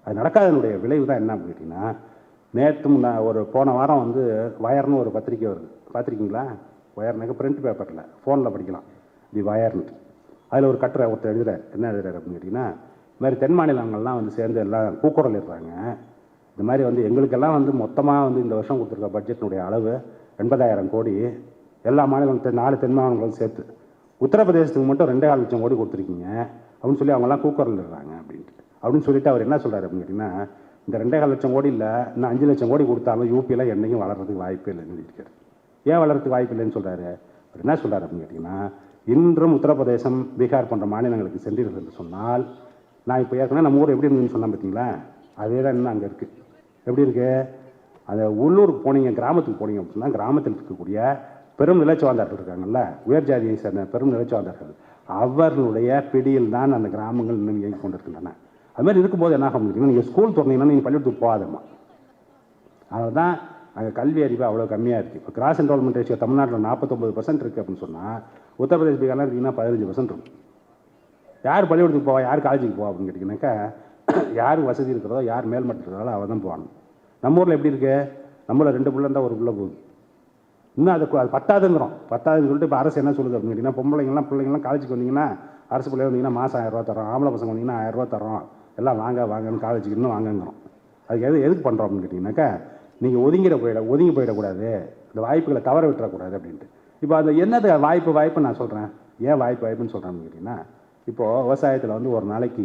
அது நடக்காதனுடைய விளைவு தான் என்ன அப்படின்னு கேட்டிங்கன்னா, நேற்றும் நான் போன வாரம் வந்து வயர்னு ஒரு பத்திரிக்கை வருது, பார்த்துருக்கீங்களா? வயர்னாக்க பிரிண்ட் பேப்பரில், ஃபோனில் படிக்கலாம், தி வயர்ன்ட்டு. அதில் ஒரு கட்டுரை ஒருத்தர் எழுதுறாரு. என்ன எழுதுறாரு அப்படின்னு கேட்டிங்கன்னா, இது மாதிரி தென் மாநிலங்கள்லாம் வந்து சேர்ந்து எல்லாம் கூக்குரல் இடுறாங்க. இந்த மாதிரி வந்து எங்களுக்கெல்லாம் வந்து மொத்தமாக வந்து இந்த வருஷம் கொடுத்துருக்க பட்ஜெட்டினுடைய அளவு 80,000 கோடி, எல்லா மாநிலங்களும் 4 தென் மாநிலங்களும் சேர்த்து. உத்தரப்பிரதேசத்துக்கு மட்டும் 2,4 லட்சம் கோடி கொடுத்துருக்கீங்க அப்படின்னு சொல்லி அவங்கெல்லாம் கூக்குரல் இடுறாங்க அப்படின்னு சொல்லிட்டு அவர் என்ன சொல்கிறார் அப்படின்னு கேட்டிங்கன்னா, இந்த 2,4 லட்சம் கோடி இல்லை, இன்னும் 5 லட்சம் கோடி கொடுத்தாலும் யூபியில் என்றைக்கும் வளர்கிறதுக்கு வாய்ப்பே இல்லைன்னு சொல்லியிருக்காரு. ஏன் வளர்கிறதுக்கு வாய்ப்பு இல்லைன்னு சொல்கிறாரு? அவர் என்ன சொல்கிறார் அப்படின்னு கேட்டிங்கன்னா, இன்றும் உத்தரப்பிரதேசம், பீகார் போன்ற மாநிலங்களுக்கு சென்றீர்கள் என்று சொன்னால், நான் இப்போ ஏற்கனவே நம்ம ஊர் எப்படி இருந்துன்னு சொன்னால் பார்த்தீங்களா, அதே தான் இன்னும் அங்கே இருக்குது. எப்படி இருக்குது? அந்த உள்ளூருக்கு போனீங்க, கிராமத்துக்கு போனீங்க அப்படின்னா, கிராமத்தில் இருக்கக்கூடிய பெரும் நிலச்சுவாந்தார்கள் இருக்காங்கல்ல, உயர் ஜாதியை சேர்ந்த பெரும் நிலச்சுவாந்தார்கள், அவர்களுடைய பிடியில் தான் அந்த கிராமங்கள் இன்னும் இயங்கி கொண்டிருக்கின்றன. அதுமாதிரி இருக்கும்போது என்ன ஆகும் பார்த்தீங்கன்னா, நீங்கள் ஸ்கூல் திறந்தீங்கன்னா நீங்கள் பள்ளிக்கூடத்துக்கு போகாதம்மா. அதுதான் அங்கே கல்வி அறிவு அவ்வளோ கம்மியாக இருக்குது. இப்போ கிராஸ் என்ரோல்மெண்ட் ரேஷியோ தமிழ்நாட்டில் 49% இருக்குது அப்படின்னு சொன்னால், உத்தரப்பிரதேச பீகார்லாம் இருக்கீங்கன்னா 15% இருக்கும். யார் பள்ளிக்கூடத்துக்கு போவா, யார் காலேஜுக்கு போவா அப்படின்னு கேட்டிங்கனாக்கா, யார் வசதி இருக்கிறதோ, யார் மேல்மட்டம் இருக்கிறதோ அவள் தான் போவாங்க. நம்ம ஊரில் எப்படி இருக்குது? நம்மள 2 பிள்ளை இருந்தால் 1 பிள்ளை போகுது. இன்னும் அது பத்தாதுங்கிறோம். பத்தாதுன்னு சொல்லிட்டு இப்போ அரசு என்ன சொல்லுது அப்படின்னு கேட்டிங்கன்னா, பிள்ளைங்கள்லாம் காலேஜுக்கு வந்தீங்கன்னா, அரசு பிள்ளை வந்தீங்கன்னா மாதம் 1000 ரூபா தரோம், ஆம்பளை பசங்க வந்தீங்கன்னா 1000 ரூபா தரோம், எல்லாம் வாங்கன்னு காலேஜுக்கு இன்னும் வாங்கங்கிறோம். அதுக்கு எதுக்கு பண்ணுறோம் அப்படின்னு கேட்டிங்கனாக்கா, நீங்கள் ஒதுங்கி போயிடக்கூடாது, இந்த வாய்ப்புகளை தவற விட்டுறக்கூடாது அப்படின்ட்டு. இப்போ அது என்னது வாய்ப்பு நான் சொல்கிறேன். ஏன் வாய்ப்புன்னு சொல்கிறேன் அப்படின்னு கேட்டிங்கன்னா, இப்போது விவசாயத்தில் வந்து ஒரு நாளைக்கு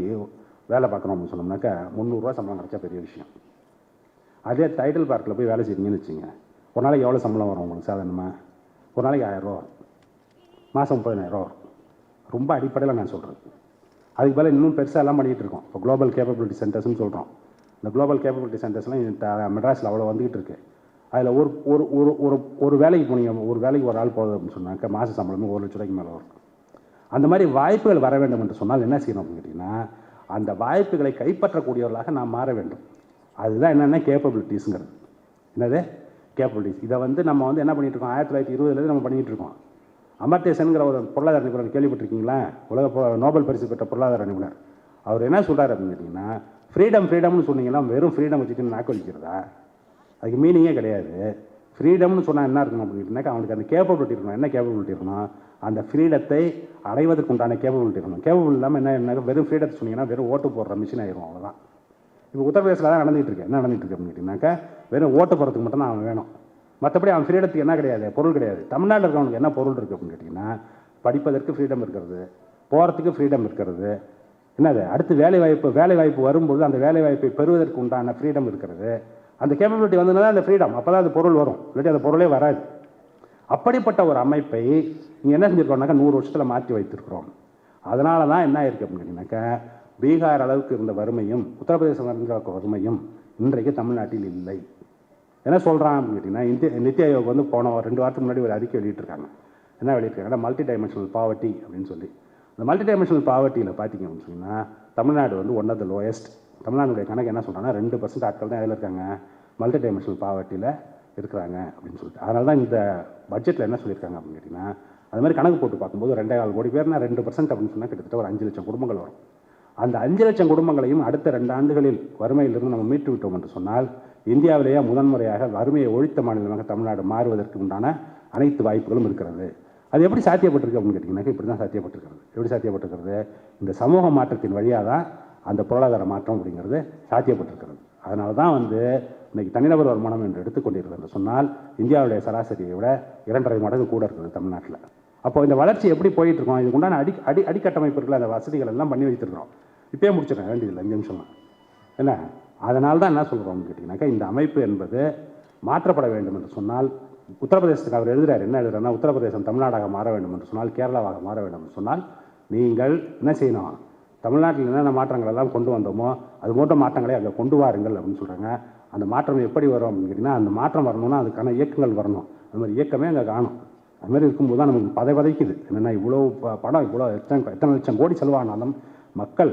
வேலை பார்க்குறோம் அப்படின்னு சொன்னோம்னாக்கா 300 ரூபா சம்பளம் கிடச்சா பெரிய விஷயம். அதே டைட்டில் பார்க்கில் போய் வேலை செய்யுங்கன்னு வச்சுங்க, ஒரு நாளைக்கு எவ்வளோ சம்பளம் வரும் உங்களுக்கு சாதாரணமாக? ஒரு நாளைக்கு 1000 ரூபா வரும், மாதம் 30,000 ரூபா வரும். ரொம்ப அடிப்படையில் நான் சொல்கிறது. அதுக்கு பதில் இன்னும் பெருசாக எல்லாம் பண்ணிகிட்டு இருக்கோம். இப்போ குளோபல் கேப்பபிலிட்டி சென்டர்ஸ்னு சொல்கிறோம். இந்த குளோபல் கேப்பபிலிட்டி சென்டர்ஸ்லாம் மெட்ராஸில் அவ்வளோ வந்துக்கிட்டு இருக்குது. அதில் ஒரு வேலைக்கு போனீங்க, ஒரு வேலைக்கு ஒரு ஆள் போகுது அப்படின்னு சொன்னாக்க மாத சம்பளமே 1 லட்ச ரூபாய்க்கு மேலே வரும். அந்த மாதிரி வாய்ப்புகள் வர வேண்டும் என்று சொன்னால் என்ன செய்யணும் அப்படின்னு கேட்டிங்கன்னா, அந்த வாய்ப்புகளை கைப்பற்றக்கூடியவர்களாக நாம் மாற வேண்டும். அதுதான் என்னென்ன கேப்பபிலிட்டிஸுங்கிறது. என்னது கேப்பபிலிட்டிஸ்? இதை வந்து நம்ம வந்து என்ன பண்ணிகிட்டு இருக்கோம், 1920 நம்ம பண்ணிகிட்டு இருக்கோம். அமர்த்திய சென்கிற ஒரு பொருளாதார நிபுணர் கேள்விப்பட்டிருக்கீங்களா? உலக நோபல் பரிசு பெற்ற பொருளாதார நிபுணர். அவர் என்ன சொல்கிறார் அப்படின்னு கேட்டிங்கன்னா, ஃப்ரீடம்னு சொன்னீங்கன்னா வெறும் ஃப்ரீடம் வச்சுட்டு நாக்கு வலிக்கிறதா? அதுக்கு மீனிங்கே கிடையாது. ஃப்ரீடம்னு சொன்னால் என்ன இருக்கணும் அப்படின்னு கேட்டிங்கனாக்கா, அவனுக்கு அந்த கேப்பபிலிட்டி இருக்கணும். என்ன கேப்பபிலிட்டி இருக்கணும்? அந்த ஃப்ரீடத்தை அடைவதற்கு உண்டான கேப்பபிலிட்டி இருக்கணும். கேப்பபிள் இல்லாமல் என்ன வெறும் ஃப்ரீடத்தை சொன்னீங்கன்னா வெறும் ஓட்டு போடுற மிஷின் ஆயிரும், அவ்வளோதான். இப்போ உத்தரப்பிரதேசில் தான் நடந்துகிட்டு இருக்கு. என்ன நடந்துகிட்டு இருக்கு அப்படின்னு கேட்டிங்கனாக்கா, வெறும் ஓட்டு போகிறதுக்கு மட்டும் தான் அவன் வேணும். மற்றபடி அவன் ஃப்ரீடத்துக்கு என்ன கிடையாது, பொருள் கிடையாது. தமிழ்நாட்டில் இருக்கிறவனுக்கு என்ன பொருள் இருக்குது அப்படின்னு கேட்டிங்கன்னா, படிப்பதற்கு ஃப்ரீடம் இருக்கிறது, போகிறதுக்கு ஃப்ரீடம் இருக்கிறது. என்னது அடுத்து வேலைவாய்ப்பு வரும்போது அந்த வேலைவாய்ப்பை பெறுவதற்கு உண்டான ஃப்ரீடம் இருக்கிறது. அந்த கேப்பபிலிட்டி வந்ததுனால அந்த ஃப்ரீடம், அப்போ தான் அது பொருள் வரும், இல்லாட்டி அந்த பொருளே வராது. அப்படிப்பட்ட ஒரு அமைப்பை நீங்கள் என்ன செஞ்சுருக்கோம்னாக்கா 100 வருஷத்தில் மாற்றி வைத்திருக்கிறோம். அதனால தான் என்ன இருக்குது அப்படின்னு கேட்டிங்கனாக்கா, பீகார் அளவுக்கு இருந்த வறுமையும் உத்தரப்பிரதேசம் இருந்த வறுமையும் இன்றைக்கு தமிழ்நாட்டில் இல்லை. என்ன சொல்கிறான் அப்படின்னு கேட்டிங்கன்னா, நித்தி ஆயோக் வந்து போன 2 வாரத்துக்கு முன்னாடி ஒரு அறிக்கை வெளியிட்டிருக்காங்க. என்ன வெளியிட்டிருக்காங்கன்னா, மல்டி டைமென்ஷனல் பாவர்ட்டி அப்படின்னு சொல்லி. இந்த மல்டி டைமென்ஷனல் பாவர்ட்டியில் பார்த்தீங்க அப்படின்னு சொன்னால், தமிழ்நாடு வந்து ஒன் ஆஃப் த லோயஸ்ட். தமிழ்நாடுடைய கணக்கு என்ன சொல்கிறாங்கன்னா, 2% ஆட்கள் தான் எதில் இருக்காங்க, மல்டி டைமென்ஷனல் பாவர்ட்டியில் இருக்கிறாங்க அப்படின்னு சொல்லிட்டு. அதனால தான் இந்த பட்ஜெட்டில் என்ன சொல்லியிருக்காங்க அப்படின்னு கேட்டிங்கன்னா, அது மாதிரி கணக்கு போட்டு பார்க்கும்போது 2,4 கோடி பேர்னா 2% அப்படின்னு சொன்னால் கிட்டத்தட்ட ஒரு 5 லட்சம் குடும்பங்கள் வரும். அந்த 5 லட்சம் குடும்பங்களையும் அடுத்த 2 ஆண்டுகளில் வறுமையிலிருந்து நம்ம மீட்டு விட்டோம் என்று சொன்னால், இந்தியாவிலேயே முதன்முறையாக வறுமையை ஒழித்த மாநிலமாக தமிழ்நாடு மாறுவதற்கு உண்டான அனைத்து வாய்ப்புகளும் இருக்கிறது. அது எப்படி சாத்தியப்பட்டிருக்கு அப்படின்னு கேட்டிங்கன்னாக்கா, இப்படி தான் சாத்தியப்பட்டிருக்கிறது. எப்படி சாத்தியப்பட்டிருக்கிறது? இந்த சமூக மாற்றத்தின் வழியாக தான் அந்த பொருளாதார மாற்றம் அப்படிங்கிறது சாத்தியப்பட்டிருக்கிறது. அதனால தான் வந்து இன்றைக்கி தனிநபர் வருமானம் என்று எடுத்துக்கொண்டிருக்கிறது என்று சொன்னால், இந்தியாவுடைய சராசரியை விட 2.5 மடங்கு கூட இருக்குது தமிழ்நாட்டில். அப்போ இந்த வளர்ச்சி எப்படி போயிட்டுருக்கோம்? இதுக்கு உண்டான அடிக்கட்டமைப்பு இருக்கிற அந்த வசதிகள் எல்லாம் பண்ணி வச்சுருக்கிறோம். இப்போயே முடிச்சிடறேன், வேண்டியதில்லை, 5 நிமிஷம்லாம். என்ன அதனால தான் என்ன சொல்கிறோம்னு கேட்டிங்கனாக்கா, இந்த அமைப்பு என்பது மாற்றப்பட வேண்டும் என்று சொன்னால், உத்தரப்பிரதேசத்துக்கு அவர் எழுதுகிறார். என்ன எழுதுறாருன்னா, உத்தரப்பிரதேசம் தமிழ்நாடாக மாற வேண்டும் என்று சொன்னால், கேரளாவாக மாற வேண்டும் என்று சொன்னால், நீங்கள் என்ன செய்யணும், தமிழ்நாட்டில் என்னென்ன மாற்றங்கள் எல்லாம் கொண்டு வந்தோமோ அது போன்ற மாற்றங்களை அங்கே கொண்டு வாருங்கள் அப்படின்னு சொல்கிறாங்க. அந்த மாற்றம் எப்படி வரும் அப்படின்னு கேட்டிங்கன்னா, அந்த மாற்றம் வரணும்னா அதுக்கான இயக்கங்கள் வரணும். அது மாதிரி இயக்கமே அங்கே காணும். அது மாதிரி இருக்கும்போது தான் நமக்கு பதைக்குது. என்னென்னா, இவ்வளோ பணம், இவ்வளோ எத்தனை லட்சம் கோடி செலவானாலும் மக்கள்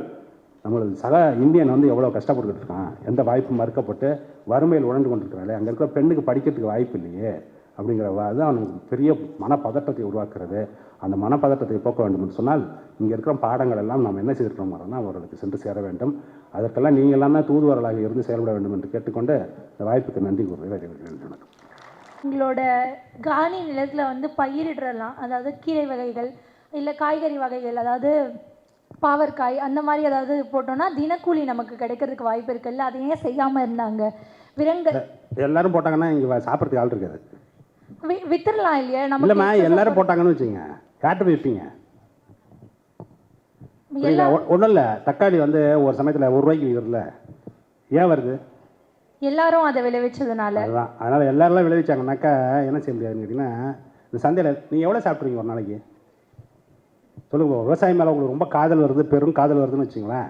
நம்மளது சக இந்தியன் வந்து எவ்வளோ கஷ்டப்பட்டுக்கிட்டு இருக்கான், எந்த வாய்ப்பும் மறுக்கப்பட்டு வறுமையில் உழண்டு கொண்டிருக்கிறாங்களே, அங்கே இருக்கிற பெண்ணுக்கு படிக்கிறதுக்கு வாய்ப்பு இல்லையே அப்படிங்கிற அதுதான் அவனுக்கு பெரிய மனப்பதட்டத்தை உருவாக்குறது. அந்த மனப்பதட்டத்தை போக்க வேண்டும் என்று சொன்னால் இங்கே இருக்கிற பாடங்கள் எல்லாம் நாம் என்ன செய்திருக்கிறோம்னா அவர்களுக்கு சென்று சேர வேண்டும். அதற்கெல்லாம் நீங்கள் எல்லாம் தான் தூதுவர்களாக இருந்து செயல்பட வேண்டும் என்று கேட்டுக்கொண்டு இந்த வாய்ப்புக்கு நன்றி கூறுவது. உங்களோட காணி நிலத்தில் வந்து பயிரிடலாம், அதாவது கீரை வகைகள் இல்லை காய்கறி வகைகள், அதாவது பாவற்காய் அந்த மாதிரி ஏதாவது போட்டோம்னா தினக்கூலி நமக்கு கிடைக்கிறதுக்கு வாய்ப்பு இருக்குல்ல, அதை ஏன் செய்யாமல் இருந்தாங்க? எல்லாரும் போட்டாங்கன்னா இங்கே சாப்பிட்றதுக்கு ஆள் இருக்காது. வித்துடலாம் இல்லையா? நம்ம இல்லைம்மா, எல்லாரும் போட்டாங்கன்னு வச்சுங்க, காட்டு வைப்பீங்க. ஒன்றும் இல்லை, தக்காளி வந்து ஒரு சமயத்தில் ₹1 விற்கிறதுல ஏன் வருது? எல்லாரும் அதை விளைவிச்சதுனால. அதுதான், அதனால் எல்லாரெல்லாம் விளைவிச்சாங்கனாக்கா என்ன செய்ய முடியாதுன்னு கேட்டிங்கன்னா, இந்த சந்தையில் நீங்கள் எவ்வளோ சாப்பிட்றீங்க ஒரு நாளைக்கு சொல்லுங்க? விவசாயம் மேலே உங்களுக்கு ரொம்ப காதல் வருது, பெரும் காதல் வருதுன்னு வச்சுங்களேன்,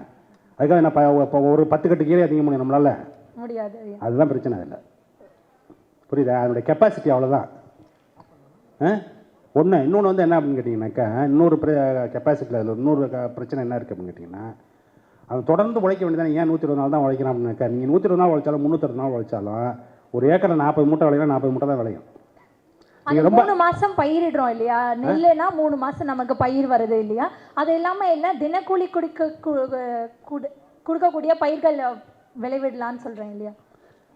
அதுக்காக என்ன இப்போ ஒரு 10 கட்டு கீரை அதிகம் முடியும் நம்மளால முடியாது. அதுதான் பிரச்சனை. அதில் புரியுதா? அதனுடைய கெப்பாசிட்டி அவ்வளோதான். இன்னொன்று வந்து என்ன அப்படின்னு கேட்டிங்கனாக்கா, இன்னொரு கெப்பாசிட்டியில் அதில் இன்னொரு பிரச்சனை என்ன இருக்குது அப்படின்னு கேட்டிங்கன்னா, அவன் தொடர்ந்து உழைக்க வேண்டியதான். ஏன் 120 நாள் தான் உழைக்கிறான் அப்படின்னாக்கா, நீங்கள் 120 நாள் உழைச்சாலும் 360 நாள் உழைச்சாலும் ஒரு ஏக்கரை 40 மூட்டை விளையினா 40 மூட்டை தான் விளையும். அது 3 மாதம் பயிரிடுறோம் இல்லையா? நெல்லுனா 3 மாதம் நமக்கு பயிர் வருது இல்லையா? அது இல்லாமல் எல்லாம் தினக்கூலி கொடுக்கக்கூடிய பயிர்கள் விளைவிடலான்னு சொல்கிறேன் இல்லையா?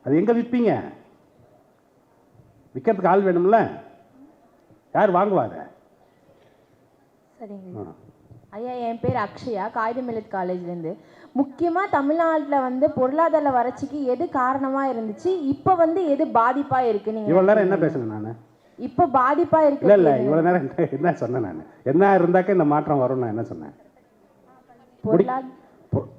அது எங்கே விற்பீங்க? விற்கிறதுக்கு ஆள் வேணும்ல, யார் வாங்குவாங்க? சரிங்க ஐயா, என் பேர் அக்ஷயா, காகித மில்லட் காலேஜ்லேருந்து. முக்கியமாக தமிழ்நாட்டில் வந்து பொருளாதார வறட்சிக்கு எது காரணமாக இருந்துச்சு, இப்போ வந்து எது பாதிப்பாக இருக்குது? நீங்கள் இவ்வளோ நேரம் என்ன பேசுனேன் நான்? இப்போ பாதிப்பாக இருக்கு. இல்லை இவ்வளோ நேரம் என்ன சொன்னேன் நான்? என்ன இருந்தாக்க இந்த மாற்றம் வரும் நான் என்ன சொன்னேன்?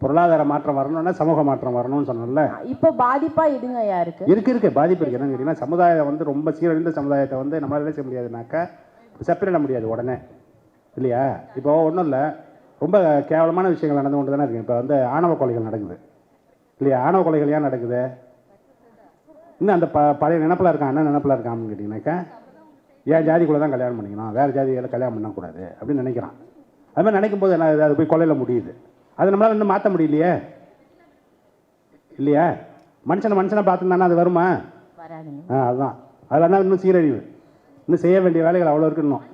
பொருளாதார மாற்றம் வரணும்னா சமூக மாற்றம் வரணும்னு சொன்னோம்ல. இப்போ பாதிப்பாக எதுங்க ஐயா இருக்கு பாதிப்பு இருக்குது. என்னன்னு கேட்டிங்கன்னா, சமுதாயம் வந்து ரொம்ப சீரழிந்த சமுதாயத்தை வந்து நம்மளால என்ன செய்ய முடியாதுனாக்கா செப்பரேட முடியாது உடனே இல்லையா? இப்போ ஒன்றும் இல்லை, ரொம்ப கேவலமான விஷயங்கள் நடந்து கொண்டு தானே இருக்குது. இப்போ வந்து ஆணவ கொலைகள் நடக்குது இல்லையா? ஆணவ கொலைகள் ஏன் நடக்குது? இன்னும் அந்த பழைய நினப்பில் இருக்கான், என்ன நினப்பில் இருக்கான்னு கேட்டிங்கனாக்கா, ஏன் ஜாதிக்குள்ளே தான் கல்யாணம் பண்ணிக்கணும், வேறு ஜாதிகளை கல்யாணம் பண்ணக்கூடாது அப்படின்னு நினைக்கிறான். அது மாதிரி நினைக்கும் போது என்ன, அது போய் கொலையில் முடியுது. அது நம்மளால் இன்னும் மாற்ற முடியலையே இல்லையா? மனுஷனை பார்த்துருந்தானா அது வருமா? அதுதான், அதில் தான் இன்னும் சீரழிவு, இன்னும் செய்ய வேண்டிய வேலைகள் அவ்வளோ இருக்கு இன்னும்.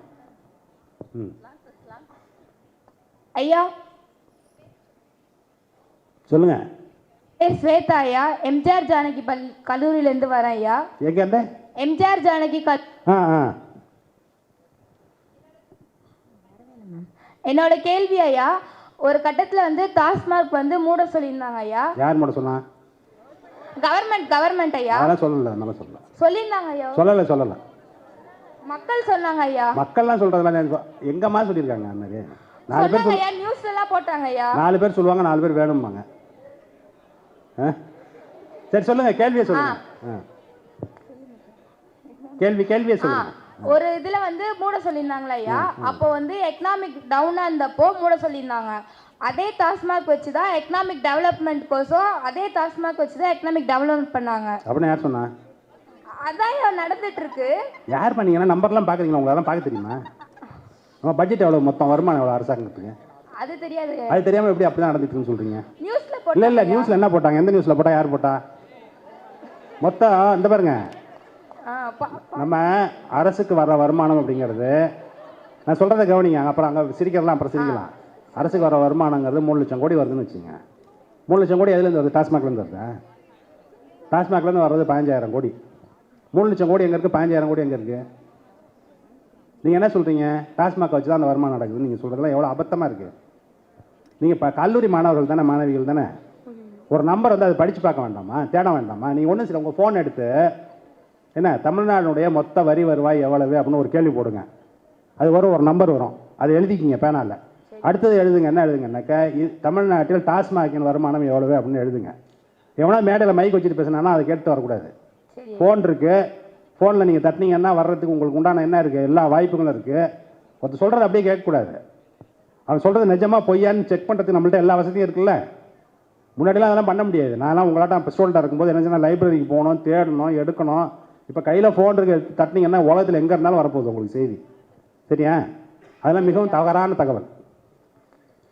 ஐயா சொல்லுங்க. ஸ்வேதா ஐயா, எம்ஜிஆர் ஜானகி கல்லூரியிலேருந்து வரேன் ஐயா. எங்க? எம்ஜிஆர் ஜானகி என்னோட கேள்வி ஐயா, ஒரு கட்டத்தில் வந்து டாஸ்மாக் வந்து மூட சொல்லியிருந்தாங்க ஐயா. யார் மூட சொன்னா? கவர்மெண்ட் ஐயா. அதெல்லாம் சொல்லல, நம்ம சொல்லல. சொல்லியிருந்தாங்க ஐயா. சொல்லல. மக்கள் சொன்னாங்க ஐயா. மக்கள்லாம் சொல்றதெல்லாம் எங்கம்மா சொல்லியிருக்காங்க? நிறைய 4 பேர் ஐயா நியூஸ்ல எல்லாம் போட்டாங்க ஐயா. 4 பேர் சொல்லுவாங்க, 4 பேர் வேணும்பாங்க. சரி சொல்லுங்க, கேள்வியை சொல்லுங்க. கேள்வியை சொல்லுங்க. ஒரு இதுல வந்து மூட சொல்லியிருந்தாங்களா ஐயா? அப்போ வந்து எக்கனாமிக் டவுனா இருந்தப்போ மூட சொல்லியிருந்தாங்க. அதே டாஸ்மாக் வச்சு தான் எக்கனாமிக் டெவலப்மெண்ட் கோசம், அதே டாஸ்மாக் வச்சு தான் எக்கனாமிக் டெவலப்மெண்ட் பண்ணாங்க. அப்படின்னு யார் சொன்னா? அதான் நடந்துட்டு இருக்கு. யார் பண்ணீங்கன்னா நம்பர்லாம் பார்க்குறீங்களா? உங்களால பார்க்க தெரியுமா? நம்ம பட்ஜெட் எவ்வளோ, மொத்தம் வருமானம் எவ்வளோ அரசாங்கத்துக்கு? அது தெரியாது. அது தெரியாமல் எப்படி அப்படி தான் நடந்துட்டுன்னு சொல்கிறீங்க? நியூஸ்ல போட்டாங்க. இல்லை நியூஸில் என்ன போட்டாங்க? எந்த நியூஸில் போட்டா, யார் போட்டா? மொத்தம் இந்த பாருங்க, நம்ம அரசுக்கு வர வருமானம் அப்படிங்கிறது, நான் சொல்கிறத கவனிங்க, அப்புறம் அங்கே சிரிக்கலாம், அப்புறம் சிரிக்கலாம். அரசுக்கு வர வருமானங்கிறது 3 லட்சம் கோடி வருதுன்னு வச்சுங்க. 3 லட்சம் கோடி எதுலேருந்து வருது? டாஸ்மாக்லேருந்து வருதா? டாஸ்மாக்லேருந்து வர்றது 15,000 கோடி. 3 லட்சம் கோடி எங்கே இருக்குது? 15,000 கோடி எங்கே இருக்குது? நீங்கள் என்ன சொல்கிறீங்க? டாஸ்மாக் வச்சு தான் அந்த வருமானம் நடக்குதுன்னு நீங்கள் சொல்கிறதுலாம் எவ்வளோ அபத்தமாக இருக்குது. நீங்கள் இப்போ கல்லூரி மாணவர்கள் தானே, மாணவிகள் தானே, ஒரு நம்பர் வந்து அதை படித்து பார்க்க வேண்டாமா, தேட வேண்டாமா? நீங்கள் ஒன்றும் சரி, உங்கள் ஃபோன் எடுத்து என்ன தமிழ்நாடுடைய மொத்த வரி வருவாய் எவ்வளவு அப்படின்னு ஒரு கேள்வி போடுங்க. அது வரும், ஒரு நம்பர் வரும், அது எழுதிக்கிங்க பேனால. அடுத்தது எழுதுங்க, என்ன எழுதுங்கன்னாக்கா, தமிழ்நாட்டில் டாஸ்மாகின் வருமானம் எவ்வளவு அப்படின்னு எழுதுங்க. எவனா மேடையில் மைக் வச்சுட்டு பேசினானா அதை கேட்டு வரக்கூடாது. ஃபோன் இருக்குது, ஃபோனில் நீங்கள் தட்டினீங்கன்னா வர்றதுக்கு உங்களுக்கு உண்டான என்ன இருக்குது, எல்லா வாய்ப்புகளும் இருக்குது. ஒருத்தர் சொல்கிறது அப்படியே கேட்கக்கூடாது. அவன் சொல்கிறது நிஜமாக பொய்யான்னு செக் பண்ணுறதுக்கு நம்மள்ட்ட எல்லா வசதியும் இருக்குல்ல. முன்னாடிலாம் அதெல்லாம் பண்ண முடியாது. நான்லாம் உங்களாட்டம் இப்போ ஸ்டூடெண்ட்டாக இருக்கும்போது என்ன சொன்னால் லைப்ரரிக்கு போகணும், தேடணும், எடுக்கணும். இப்போ கையில் ஃபோன் இருக்கு, தட்டினீங்கன்னா உலகத்தில் எங்கே இருந்தாலும் வரப்போகுது உங்களுக்கு செய்தி. சரியா? அதெல்லாம் மிகவும் தவறான தகவல்.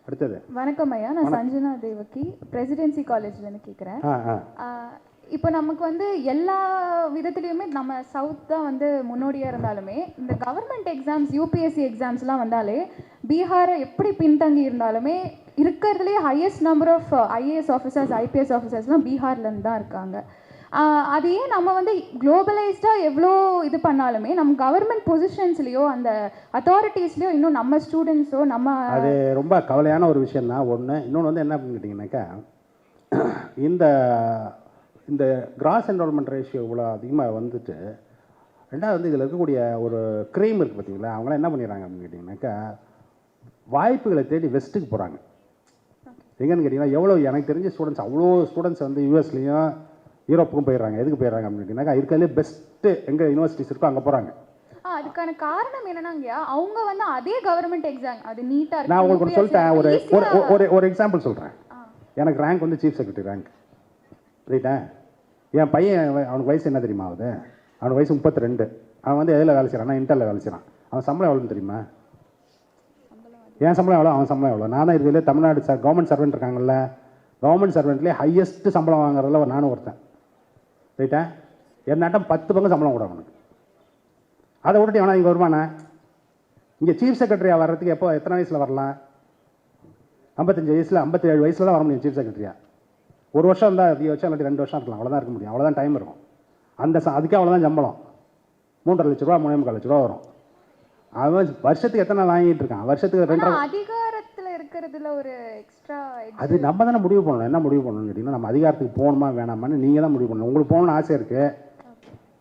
அடுத்தது. வணக்கம் ஐயா, நான் சஞ்சனா தேவகி, பிரசிடென்சி காலேஜ்லேருந்து கேட்குறேன். இப்போ நமக்கு வந்து எல்லா விதத்துலேயுமே நம்ம சவுத் தான் வந்து முன்னோடியாக இருந்தாலுமே இந்த கவர்மெண்ட் எக்ஸாம்ஸ் யூபிஎஸ்சி எக்ஸாம்ஸ்லாம் வந்தாலே பீகாரை எப்படி பின்தங்கி இருந்தாலுமே இருக்கிறதுலே highest number of IAS officers IPS ஆஃபீஸர்ஸ்லாம் பீகார்லேருந்து தான் இருக்காங்க. அதையே நம்ம வந்து குளோபலைஸ்டாக எவ்வளோ இது பண்ணாலுமே நம்ம கவர்மெண்ட் பொசிஷன்ஸ்லேயோ அந்த அத்தாரிட்டிஸ்லேயோ இன்னும் நம்ம ஸ்டூடெண்ட்ஸோ நம்ம அது ரொம்ப கவலையான ஒரு விஷயம் தான் ஒன்று. இன்னொன்று வந்து என்ன அப்படின்னு கேட்டிங்கனாக்கா, இந்த இந்த கிராஸ் என்ரோல்மெண்ட் ரேஷியோ இவ்வளோ அதிகமாக வந்துட்டு, ரெண்டாவது வந்து இதில் இருக்கக்கூடிய ஒரு க்ரீம் இருக்குது பார்த்தீங்களா, அவங்களாம் என்ன பண்ணிடுறாங்க அப்படின்னு கேட்டிங்கனாக்கா, வாய்ப்புகளை தேடி வெஸ்ட்டுக்கு போகிறாங்க. எங்கன்னு கேட்டிங்கன்னா, எவ்வளோ எனக்கு தெரிஞ்ச ஸ்டூடெண்ட்ஸ் அவ்வளோ ஸ்டூடெண்ட்ஸ் வந்து யூஎஸ்லேயும் யூரோப்புக்கும் போயிடுறாங்க. எதுக்கு போயிடுறாங்க அப்படின்னு கேட்டிங்கனாக்கா, இருக்கிறதுலே பெஸ்ட்டு எங்கே யூனிவர்சிட்டிஸ் இருக்கோ அங்கே போகிறாங்க. அதுக்கான காரணம் என்னன்னாங்கய்யா, அவங்க வந்து அதே கவர்மெண்ட் எக்ஸாம் அது நீட்டாக நான் உங்களுக்கு ஒன்று சொல்லிட்டேன். ஒரு எக்ஸாம்பிள் சொல்கிறேன். எனக்கு ரேங்க் வந்து சீஃப் செக்ரட்டரி ரேங்க், ரைட்டா? என் பையன் அவனுக்கு வயசு என்ன தெரியுமா ஆகுது? அவனுக்கு வயசு 32. அவன் வந்து எதில் வேலை செய்கிறான்? இன்டர்ல வேலை செய்கிறான். அவன் சம்பளம் எவ்வளோன்னு தெரியுமா? என் சம்பளம் எவ்வளோ, அவன் சம்பளம் எவ்வளோ? நானும் இதுலேயே தமிழ்நாடு கவர்மெண்ட் சர்வெண்ட் இருக்காங்கல்ல, கவர்மெண்ட் சர்வெண்ட்லேயே ஹையஸ்ட் சம்பளம் வாங்குறதுல நானும் ஒருத்தன், ரைட்டா? என்னாட்டம் 10 பங்கு சம்பளம் கூட அவனுக்கு. அதை விட்டுட்டு எவனா இங்கே வருவானே? இங்கே சீஃப் செக்ரட்டரியாக வர்றதுக்கு எப்போ எத்தனை வயசில் வரலாம்? 55 வயசில் 57 வயசில் தான் வர முடியும் சீஃப் செக்ரட்டரியாக. ஒரு வருஷம் இருந்தால் அதிகபட்சம் இல்லாட்டி 2 வருஷம் இருக்கலாம், அவ்வளோதான் இருக்க முடியும். அவ்வளோதான் டைம் இருக்கும். அதுக்கே அவ்வளோதான் சம்பளம். 3.5 லட்ச ரூபா 3.25 லட்ச ரூபா வரும். அவன் வருஷத்துக்கு எத்தனை நாள் வாங்கிட்டு இருக்கான்? வருஷத்துக்கு 2 அதிகாரத்தில் இருக்கிறதுல ஒரு எக்ஸ்ட்ரா. அது நம்ம தானே முடிவு பண்ணணும். என்ன முடிவு பண்ணணும்னு கேட்டிங்கன்னா, நம்ம அதிகாரத்துக்கு போகணுமா வேணாமான்னு நீங்கள் தான் முடிவு பண்ணணும். உங்களுக்கு போகணும்னு ஆசை இருக்குது,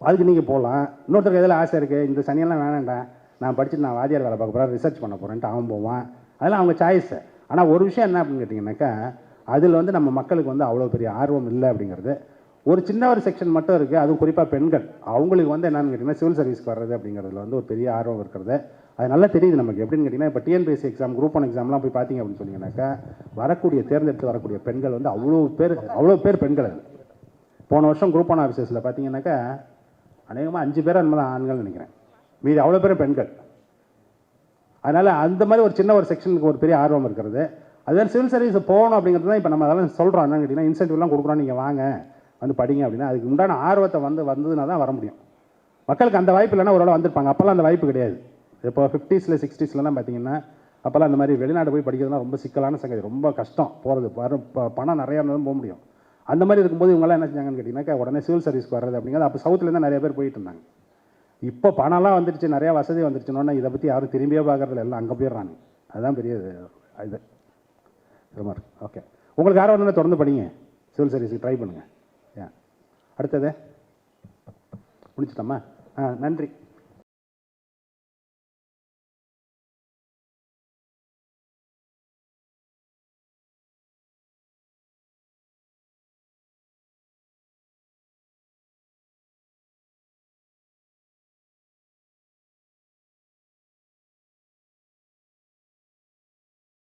அதுக்கு நீங்கள் போகலாம். இன்னொருத்தருக்கு எதில் ஆசை இருக்குது, இந்த சனியெல்லாம் வேணாண்டேன், நான் படிச்சுட்டு நான் வாத்தியார் வேலை பார்க்க போகிறேன், ரிசர்ச் பண்ண போகிறேன்ட்டு அவன் போவான். அதெல்லாம் அவங்க சாய்ஸு. ஆனால் ஒரு விஷயம் என்ன அப்படின்னு கேட்டிங்கனாக்கா, அதில் வந்து நம்ம மக்களுக்கு வந்து அவ்வளோ பெரிய ஆர்வம் இல்லை அப்படிங்கிறது. ஒரு சின்ன ஒரு செக்ஷன் மட்டும் இருக்குது, அதுவும் குறிப்பாக பெண்கள். அவங்களுக்கு வந்து என்னென்னு கேட்டிங்கன்னா, சிவில் சர்வீஸ்க்கு வர்றது அப்படிங்கிறதுல வந்து ஒரு பெரிய ஆர்வம் இருக்கிறது. அது நல்லா தெரியுது நமக்கு. எப்படின்னு கேட்டிங்கன்னா, இப்போ டிஎன்பிஎஸ்சி எக்ஸாம், குரூப் 1 எக்ஸாம்லாம் போய் பார்த்தீங்க அப்படின்னு சொன்னீங்கன்னாக்கா, தேர்ந்தெடுத்து வரக்கூடிய பெண்கள் வந்து அவ்வளோ பேர் பெண்கள். அது போன வருஷம் குரூப் 1 ஆஃபீஸர்ஸில் பார்த்தீங்கன்னாக்கா அநேகமாக 5 பேர் அந்த மாதிரி ஆண்கள் நினைக்கிறேன், மீதி அவ்வளோ பேரும் பெண்கள். அதனால் அந்த மாதிரி ஒரு சின்ன ஒரு செக்ஷனுக்கு ஒரு பெரிய ஆர்வம் இருக்கிறது. அதுவே சிவில் சர்வீஸ் போகணும் அப்படிங்கிறது தான் இப்போ நம்ம அதெல்லாம் சொல்கிறோம். என்னன்னு கேட்டிங்கன்னா, இன்சென்டிவ்லாம் கொடுக்குறோம், நீங்கள் வாங்க வந்து படிங்க அப்படின்னா, அதுக்கு உண்டான ஆர்வத்தை வந்ததுனா தான் வர முடியும். மக்களுக்கு அந்த வாய்ப்பு இல்லைன்னா ஒரு வேளை வந்திருப்பாங்க. அப்போல்லாம் அந்த வாய்ப்பு கிடையாது. இப்போ 50s 60sலாம் பார்த்தீங்கன்னா, அப்போல்லாம் அந்த மாதிரி வெளிநாடு போய் படிக்கிறதுலாம் ரொம்ப சிக்கலான சங்கதி, ரொம்ப கஷ்டம் போகிறது. பணம் நிறையா இருந்தாலும் போக முடியும். அந்த மாதிரி இருக்கும்போது இவங்கெல்லாம் என்ன செஞ்சாங்கன்னு கேட்டிங்கன்னாக்கா, உடனே சிவில் சர்வீஸ்க்கு வர்றது அப்படிங்கிறது அப்போ சவுத்துலேருந்து நிறைய பேர் போயிட்டு இருந்தாங்க. இப்போ பணம்லாம் வந்துடுச்சு, நிறையா வசதி வந்துடுச்சுனோன்னா இதை பற்றி யாரும் திரும்பியே பார்க்குறதில்ல, எல்லாம் அங்கே போயிடுறாங்க. அதுதான் பெரிய இது ரொம்ப. ஓகே, உங்களுக்கு யாரும் ஒன்று தொடர்ந்து படிங்க, சிவில் சர்வீஸுக்கு ட்ரை பண்ணுங்கள். ஏன் அடுத்தது முடிச்சுட்டோமா? நன்றி.